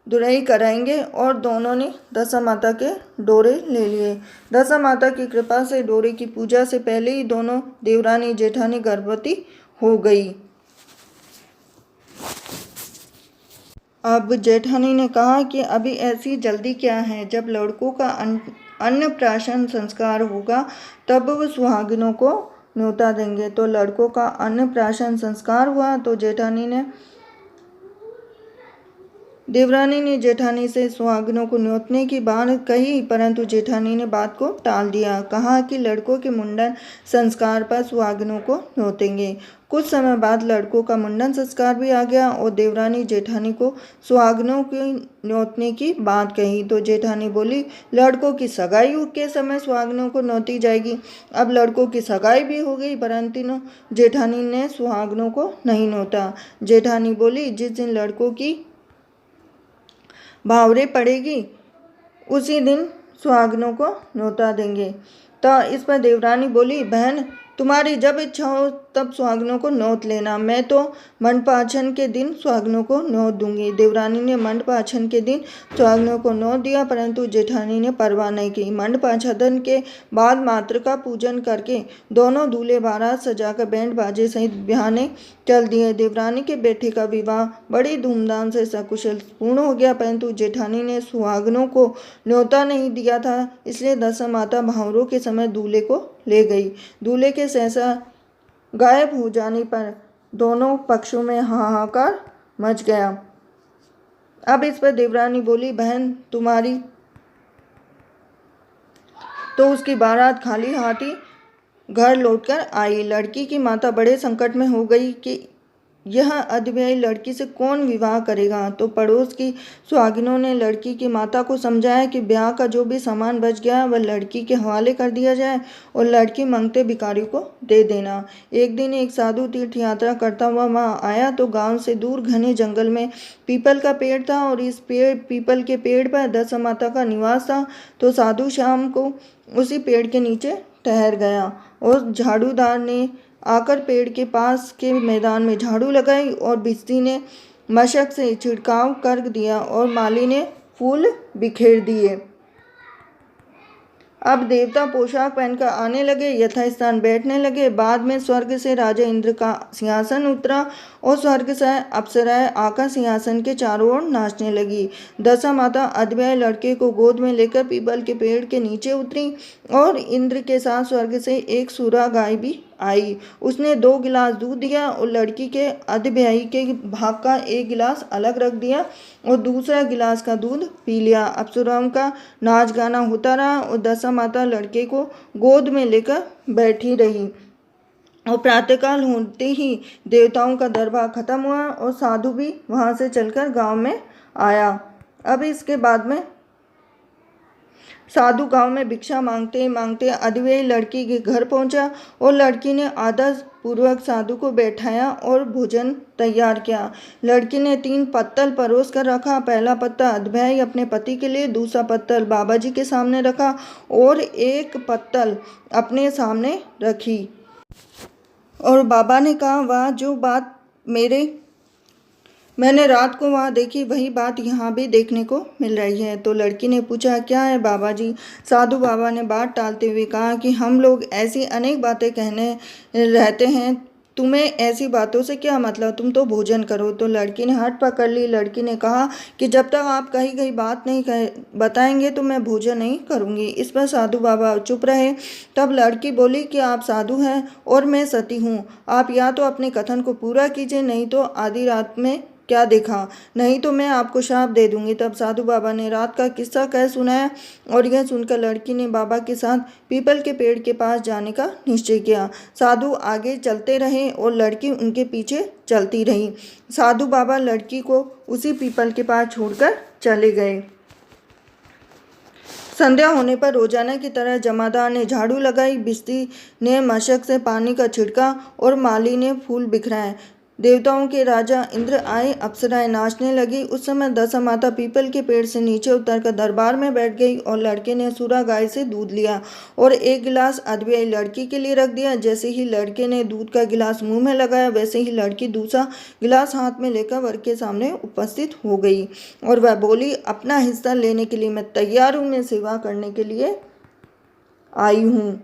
दुरई कराएंगे और दोनों ने दशा माता के डोरे ले लिए। दशा माता की कृपा से डोरे की पूजा से पहले ही दोनों देवरानी जेठानी गर्भवती हो गई। अब जेठानी ने कहा कि अभी ऐसी जल्दी क्या है, जब लड़कों का अन्नप्राशन संस्कार होगा तब वह सुहागिनों को न्योता देंगे। तो लड़कों का अन्नप्राशन संस्कार हुआ तो देवरानी ने जेठानी से सुहागिनों को न्योतने की बात कही, परंतु जेठानी ने बात को टाल दिया। कहा कि लड़कों के मुंडन संस्कार पर सुहागिनों को न्योतेंगे। कुछ समय बाद लड़कों का मुंडन संस्कार भी आ गया और देवरानी जेठानी को सुहागिनों के न्योतने की बात कही। तो जेठानी बोली, लड़कों की सगाई के समय सुहागिनों को न्योती जाएगी। अब लड़कों की सगाई भी हो गई, परंतु जेठानी ने सुहागिनों को नहीं न्योता। जेठानी बोली, जिस दिन लड़कों की भावरे पड़ेगी उसी दिन सुहागिनों को न्योता देंगे। तो इस पर देवरानी बोली, बहन तुम्हारी जब इच्छा हो तब सुहागिनों को न्योत लेना, मैं तो मंडपाछन के दिन सुहागिनों को न्योत दूंगी। देवरानी ने मंडपाछन के दिन सुहागिनों को न्योत दिया, परंतु जेठानी ने परवाह नहीं की। मंडपाछन के बाद मातृ का पूजन करके दोनों दूल्हे बारात सजाकर बैंड बाजे सहित ब्याहने चल दिए। देवरानी के बेटे का विवाह बड़ी धूमधाम से सकुशल पूर्ण हो गया, परंतु जेठानी ने सुहागिनों को न्योता नहीं दिया था, इसलिए दशा माता भावरों के समय दूल्हे को ले गई। दूल्हे के सहसा गायब हो जाने पर दोनों पक्षों में हाहाकार मच गया। अब इस पर देवरानी बोली, बहन तुम्हारी तो उसकी बारात खाली हाथी घर लौटकर आई। लड़की की माता बड़े संकट में हो गई कि यह अधब्याई लड़की से कौन विवाह करेगा। तो पड़ोस की सुहागिनों ने लड़की की माता को समझाया कि ब्याह का जो भी सामान बच गया वह लड़की के हवाले कर दिया जाए और लड़की मांगते भिखारी को दे देना। एक दिन एक साधु तीर्थ यात्रा करता हुआ वहाँ आया तो गांव से दूर घने जंगल में पीपल का पेड़ था और इस पीपल के पेड़ पर दशा माता का निवास था। तो साधु शाम को उसी पेड़ के नीचे ठहर गया और झाड़ूदार ने आकर पेड़ के पास के मैदान में झाड़ू लगाई और बिजली ने मशक से छिड़काव कर दिया और माली ने फूल बिखेर दिए। अब देवता पोशाक पहनकर आने लगे, यथास्थान बैठने लगे। बाद में स्वर्ग से राजा इंद्र का सिंहासन उतरा और स्वर्ग से अप्सराएं आकर सिंहासन के चारों ओर नाचने लगी। दशा माता अद्भुत लड़के को गोद में लेकर पीपल के पेड़ के नीचे उतरी और इंद्र के साथ स्वर्ग से एक सूरा गाय भी आई। उसने 2 गिलास दूध दिया और लड़की के अधब्याई के भाग का 1 गिलास अलग रख दिया और दूसरा गिलास का दूध पी लिया। अप्सराओं का नाच गाना होता रहा और दशा माता लड़के को गोद में लेकर बैठी रही। और प्रातःकाल होते ही देवताओं का दरबार खत्म हुआ और साधु भी वहां से चलकर गांव में आया। अब इसके बाद में साधु गांव में भिक्षा मांगते मांगते अद्वैय लड़की के घर पहुंचा और लड़की ने आदर पूर्वक साधु को बैठाया और भोजन तैयार किया। लड़की ने 3 पत्तल परोस कर रखा। पहला पत्तल अद्वैय अपने पति के लिए, दूसरा पत्तल बाबा जी के सामने रखा और 1 पत्तल अपने सामने रखी। और बाबा ने कहा, वाह, जो बात मैंने रात को वहाँ देखी वही बात यहाँ भी देखने को मिल रही है। तो लड़की ने पूछा, क्या है बाबा जी? साधु बाबा ने बात टालते हुए कहा कि हम लोग ऐसी अनेक बातें कहने रहते हैं, तुम्हें ऐसी बातों से क्या मतलब, तुम तो भोजन करो। तो लड़की ने हाथ पकड़ ली। लड़की ने कहा कि जब तक आप कही गई बात नहीं बताएंगे तो मैं भोजन नहीं करूंगी। इस पर साधु बाबा चुप रहे। तब लड़की बोली कि आप साधु हैं और मैं सती हूँ, आप या तो अपने कथन को पूरा कीजिए, नहीं तो आधी रात में क्या देखा, नहीं तो मैं आपको श्राप दे दूंगी। तब साधु बाबा ने रात का किस्सा कह सुनाया और यह सुनकर लड़की ने बाबा के साथ पीपल के पेड़ के पास जाने का निश्चय किया। साधु आगे चलते रहे और लड़की उनके पीछे चलती रही। साधु बाबा लड़की को उसी पीपल के पास छोड़कर चले गए। संध्या होने पर रोजाना की तरह जमादार ने झाड़ू लगाई, बिस्ती ने मशक से पानी का छिड़का और माली ने फूल बिखराए। देवताओं के राजा इंद्र आए, अप्सराएं नाचने लगी। उस समय दशा माता पीपल के पेड़ से नीचे उतरकर दरबार में बैठ गई और लड़के ने सूरा गाय से दूध लिया और 1 गिलास अद्वैय लड़की के लिए रख दिया। जैसे ही लड़के ने दूध का गिलास मुंह में लगाया, वैसे ही लड़की दूसरा गिलास हाथ में लेकर वर के सामने उपस्थित हो गई और वह बोली, अपना हिस्सा लेने के लिए मैं तैयार हूँ, मैं सेवा करने के लिए आई हूँ।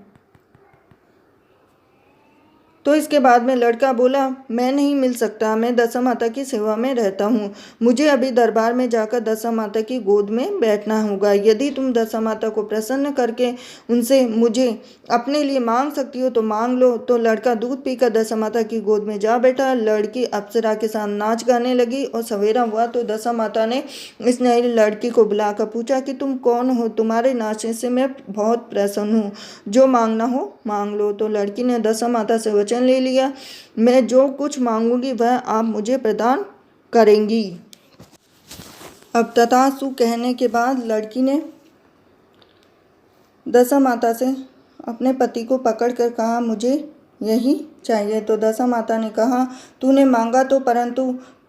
तो इसके बाद में लड़का बोला, मैं नहीं मिल सकता, मैं दशा माता की सेवा में रहता हूँ, मुझे अभी दरबार में जाकर दशा माता की गोद में बैठना होगा। यदि तुम दशा माता को प्रसन्न करके उनसे मुझे अपने लिए मांग सकती हो तो मांग लो। तो लड़का दूध पीकर दशा माता की गोद में जा बैठा। लड़की अप्सरा के साथ नाच गाने लगी और सवेरा हुआ तो दशा माता ने इस नई लड़की को बुलाकर पूछा कि तुम कौन हो, तुम्हारे नाचने से मैं बहुत प्रसन्न हूँ, जो मांगना हो मांग लो। तो लड़की ने दशा माता से वचन ले लिया, मैं जो कुछ मांगूंगी वह आप मुझे प्रदान करेंगी। अब तथास्तु कहने के बाद लड़की ने दशा माता से अपने पति को पकड़कर कहा, मुझे यही चाहिए। तो दशा माता ने कहा, तूने मांगा तो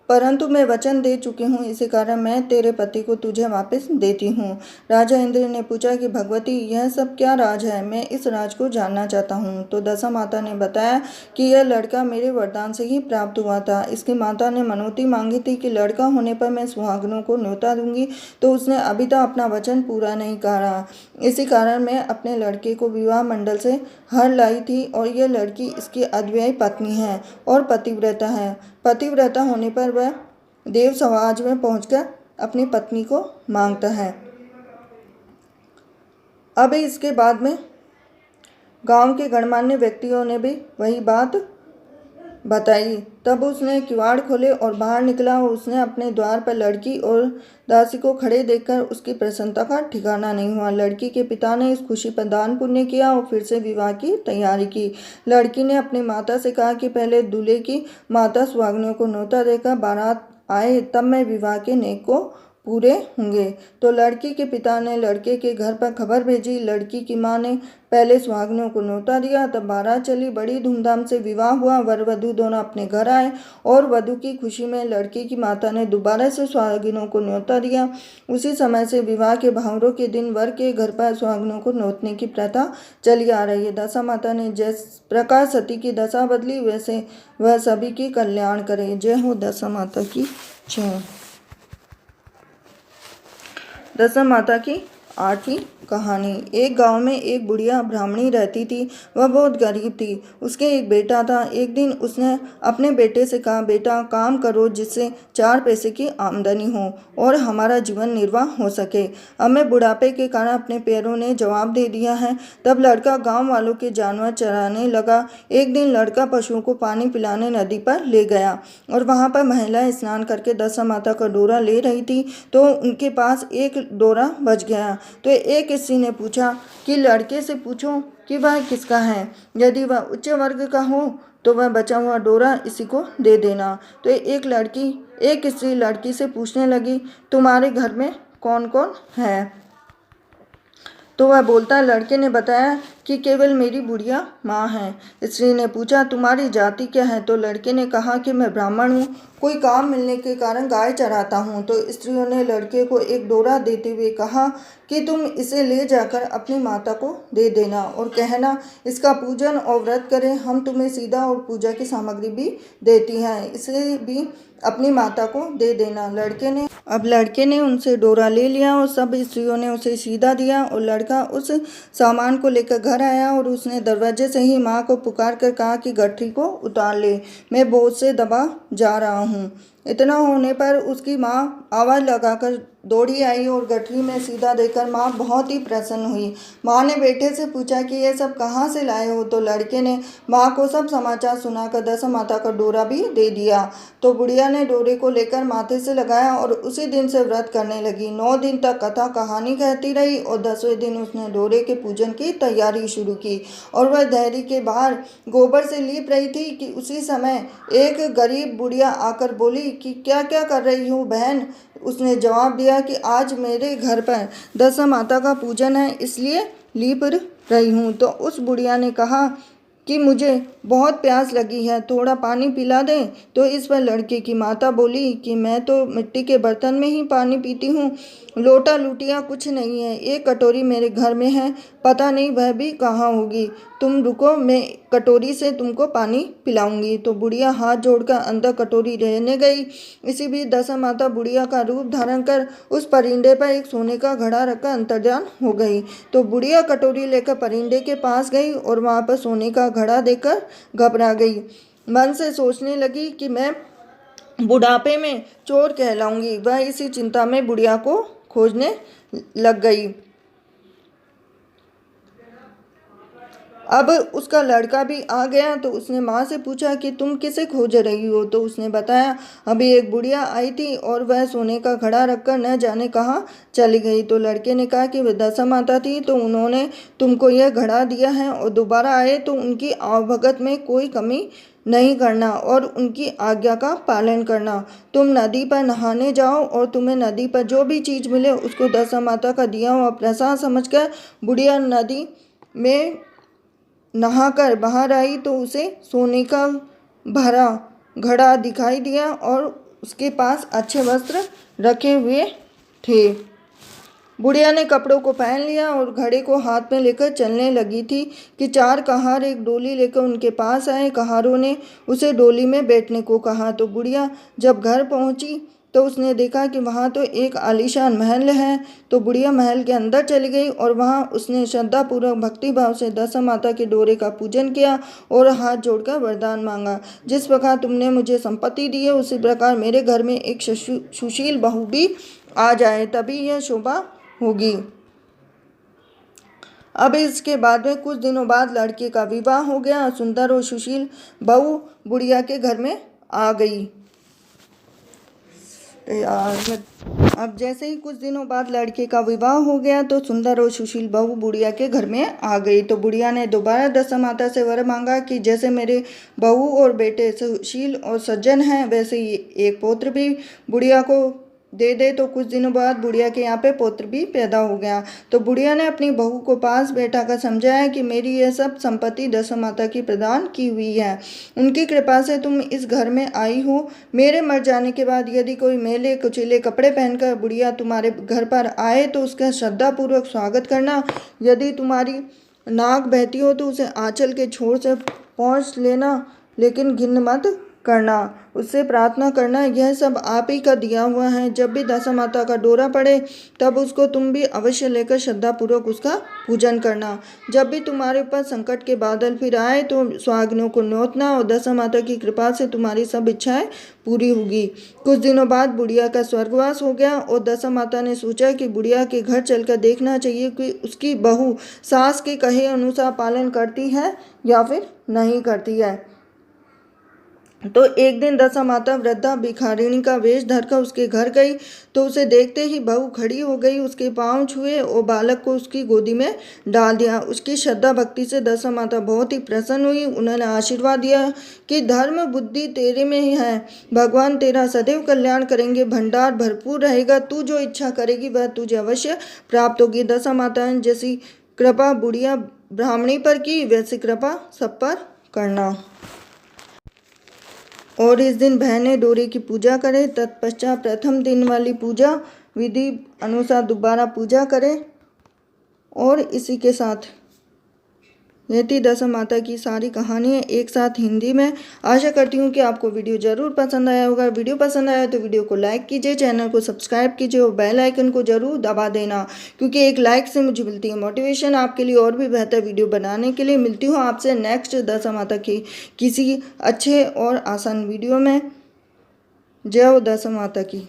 परंतु मैं वचन दे चुकी हूँ, इसी कारण मैं तेरे पति को तुझे वापस देती हूँ। राजा इंद्र ने पूछा कि भगवती, यह सब क्या राज है, मैं इस राज को जानना चाहता हूँ। तो दशा माता ने बताया कि यह लड़का मेरे वरदान से ही प्राप्त हुआ था। इसकी माता ने मनौती मांगी थी कि लड़का होने पर मैं सुहागनों को न्योता दूंगी, तो उसने अभी तक अपना वचन पूरा नहीं करा। इसी कारण मैं अपने लड़के को विवाह मंडल से हर लाई थी और यह लड़की इसकी अद्वैय पत्नी है और पतिव्रता है। पतिव्रता होने पर वह देव समाज में पहुंचकर अपनी पत्नी को मांगता है। अब इसके बाद में गांव के गणमान्य व्यक्तियों ने भी वही बात बताई। तब उसने किवाड़ खोले और बाहर निकला। उसने अपने द्वार पर लड़की और दासी को खड़े देखकर उसकी प्रसन्नता का ठिकाना नहीं हुआ। लड़की के पिता ने इस खुशी पर दान पुण्य किया और फिर से विवाह की तैयारी की। लड़की ने अपनी माता से कहा कि पहले दूल्हे की माता सुहागनों को न्योता देकर बारात आए, तब मैं विवाह के नेक को पूरे होंगे। तो लड़की के पिता ने लड़के के घर पर खबर भेजी। लड़की की मां ने पहले सुहागनों को न्योता दिया, तब बारात चली। बड़ी धूमधाम से विवाह हुआ। वर वधू दोनों अपने घर आए और वधू की खुशी में लड़की की माता ने दोबारा से सुहागिनों को न्योता दिया। उसी समय से विवाह के भावरों के दिन वर के घर पर सुहागिनों को न्योतने की प्रथा चली आ रही है। दशा माता ने जिस प्रकार सती की दशा बदली, वैसे वह सभी की कल्याण करे। जय हो दशा माता की जय। दशा माता की 8वीं कहानी। एक गांव में एक बुढ़िया ब्राह्मणी रहती थी। वह बहुत गरीब थी। उसके एक बेटा था। एक दिन उसने अपने बेटे से कहा, बेटा काम करो जिससे 4 पैसे की आमदनी हो और हमारा जीवन निर्वाह हो सके। अब मैं बुढ़ापे के कारण अपने पैरों ने जवाब दे दिया है। तब लड़का गांव वालों के जानवर चराने लगा। एक दिन लड़का पशुओं को पानी पिलाने नदी पर ले गया और वहां पर महिलाएं स्नान करके दशा माता का डोरा ले रही थी तो उनके पास एक डोरा बच गया। तो एक स्त्री ने पूछा कि लड़के से पूछो कि वह किसका है। यदि वह उच्च वर्ग का हो तो वह बचा हुआ डोरा इसी को दे देना। तो एक स्त्री लड़की से पूछने लगी, तुम्हारे घर में कौन कौन है? तो वह बोलता, लड़के ने बताया कि केवल मेरी बुढ़िया माँ है। स्त्री ने पूछा, तुम्हारी जाति क्या है? तो लड़के ने कहा कि मैं ब्राह्मण हूँ, कोई काम मिलने के कारण गाय चराता हूँ। तो स्त्रियों ने लड़के को एक डोरा देते हुए कहा कि तुम इसे ले जाकर अपनी माता को दे देना और कहना इसका पूजन और व्रत करें। हम तुम्हें सीधा और पूजा की सामग्री भी देती हैं, इसे भी अपनी माता को दे देना। लड़के ने उनसे डोरा ले लिया और सब स्त्रियों ने उसे सीधा दिया और लड़का उस सामान को लेकर घर आया और उसने दरवाजे से ही माँ को पुकार कर कहा कि गठरी को उतार ले, मैं बोझ से दबा जा रहा हूँ। इतना होने पर उसकी माँ आवाज़ लगाकर दौड़ी आई और गठरी में सीधा देकर माँ बहुत ही प्रसन्न हुई। माँ ने बेटे से पूछा कि ये सब कहाँ से लाए हो? तो लड़के ने माँ को सब समाचार सुनाकर दशा माता का डोरा भी दे दिया। तो बुढ़िया ने डोरे को लेकर माथे से लगाया और उसी दिन से व्रत करने लगी। 9 दिन तक कथा कहानी कहती रही और 10वें दिन उसने डोरे के पूजन की तैयारी शुरू की और वह देहरी के बाहर गोबर से लीप रही थी कि उसी समय एक गरीब बुढ़िया आकर बोली कि क्या क्या कर रही हो बहन? उसने जवाब दिया कि आज मेरे घर पर दशा माता का पूजन है, इसलिए लीप रही हूँ। तो उस बुढ़िया ने कहा कि मुझे बहुत प्यास लगी है, थोड़ा पानी पिला दें। तो इस पर लड़के की माता बोली कि मैं तो मिट्टी के बर्तन में ही पानी पीती हूँ, लोटा लुटिया कुछ नहीं है। एक कटोरी मेरे घर में है, पता नहीं वह भी कहाँ होगी। तुम रुको, मैं कटोरी से तुमको पानी पिलाऊंगी। तो बुढ़िया हाथ जोड़कर अंदर कटोरी रहने गई। इसी बीच दशा माता बुढ़िया का रूप धारण कर उस परिंदे पर एक सोने का घड़ा रखकर अंतर्ध्यान हो गई। तो बुढ़िया कटोरी लेकर परिंदे के पास गई और वहां पर सोने का घड़ा देखकर घबरा गई। मन से सोचने लगी कि मैं बुढ़ापे में चोर कहलाऊंगी। वह इसी चिंता में बुढ़िया को खोजने लग गई। अब उसका लड़का भी आ गया तो उसने माँ से पूछा कि तुम किसे खोज रही हो? तो उसने बताया, अभी एक बुढ़िया आई थी और वह सोने का घड़ा रखकर न जाने कहाँ चली गई। तो लड़के ने कहा कि वह दशा माता थी तो उन्होंने तुमको यह घड़ा दिया है और दोबारा आए तो उनकी आवभगत में कोई कमी नहीं करना और उनकी आज्ञा का पालन करना। तुम नदी पर नहाने जाओ और तुम्हें नदी पर जो भी चीज़ मिले उसको दशा माता का दिया हुआ प्रसाद समझकर बुढ़िया नदी में नहाकर बाहर आई तो उसे सोने का भरा घड़ा दिखाई दिया और उसके पास अच्छे वस्त्र रखे हुए थे। बुढ़िया ने कपड़ों को पहन लिया और घड़े को हाथ में लेकर चलने लगी थी कि 4 कहार एक डोली लेकर उनके पास आए। कहारों ने उसे डोली में बैठने को कहा। तो बुढ़िया जब घर पहुंची तो उसने देखा कि वहाँ तो एक आलीशान महल है। तो बुढ़िया महल के अंदर चली गई और वहाँ उसने श्रद्धापूर्वक भक्तिभाव से दशा माता के डोरे का पूजन किया और हाथ जोड़कर वरदान मांगा, जिस प्रकार तुमने मुझे संपत्ति दी है उसी प्रकार मेरे घर में एक सुशील बहू भी आ जाए, तभी यह शोभा होगी। अब इसके बाद में कुछ दिनों बाद लड़के का विवाह हो गया। सुंदर और सुशील बहू बुढ़िया के घर में आ गई। अब जैसे ही कुछ दिनों बाद लड़के का विवाह हो गया तो सुंदर और सुशील बहू बुढ़िया के घर में आ गई। तो बुढ़िया ने दोबारा दशा माता से वर मांगा कि जैसे मेरे बहू और बेटे सुशील और सज्जन हैं वैसे ही एक पौत्र भी बुढ़िया को दे दे। तो कुछ दिनों बाद बुढ़िया के यहाँ पे पौत्र भी पैदा हो गया। तो बुढ़िया ने अपनी बहू को पास बैठा कर समझाया कि मेरी यह सब संपत्ति दशा माता की प्रदान की हुई है, उनकी कृपा से तुम इस घर में आई हो। मेरे मर जाने के बाद यदि कोई मैले कुचीले कपड़े पहनकर बुढ़िया तुम्हारे घर पर आए तो उसका श्रद्धापूर्वक स्वागत करना। यदि तुम्हारी नाक बहती हो तो उसे आंचल के छोर से पहुँच लेना, लेकिन घिन मत करना, उससे प्रार्थना करना, यह सब आप ही का दिया हुआ है। जब भी दशा माता का दौरा पड़े तब उसको तुम भी अवश्य लेकर श्रद्धापूर्वक उसका पूजन करना। जब भी तुम्हारे ऊपर संकट के बादल फिर आए तो सुहागिनों को न्योतना और दशा माता की कृपा से तुम्हारी सब इच्छाएं पूरी होगी। कुछ दिनों बाद बुढ़िया का स्वर्गवास हो गया और दशा माता ने सोचा कि बुढ़िया के घर चलकर देखना चाहिए कि उसकी बहू सास के कहे अनुसार पालन करती है या फिर नहीं करती है। तो एक दिन दशा माता वृद्धा भिखारिणी का वेश धरकर उसके घर गई तो उसे देखते ही बहू खड़ी हो गई, उसके पांव छुए और बालक को उसकी गोदी में डाल दिया। उसकी श्रद्धा भक्ति से दशा माता बहुत ही प्रसन्न हुई। उन्होंने आशीर्वाद दिया कि धर्म बुद्धि तेरे में ही है, भगवान तेरा सदैव कल्याण करेंगे, भंडार भरपूर रहेगा, तू जो इच्छा करेगी वह तुझे अवश्य प्राप्त होगी। दशा माता ने जैसी कृपा बुढ़िया ब्राह्मणी पर की वैसी कृपा सब पर करना। और इस दिन बहनें डोरे की पूजा करें। तत्पश्चात प्रथम दिन वाली पूजा विधि अनुसार दोबारा पूजा करें। और इसी के साथ ये थी दशा माता की सारी कहानियाँ एक साथ हिंदी में। आशा करती हूँ कि आपको वीडियो ज़रूर पसंद आया होगा। वीडियो पसंद आया तो वीडियो को लाइक कीजिए, चैनल को सब्सक्राइब कीजिए और बेल आइकन को ज़रूर दबा देना, क्योंकि एक लाइक से मुझे मिलती है मोटिवेशन आपके लिए और भी बेहतर वीडियो बनाने के लिए। मिलती हूँ आपसे नेक्स्ट दशा माता की किसी अच्छे और आसान वीडियो में। जय हो दशा माता की।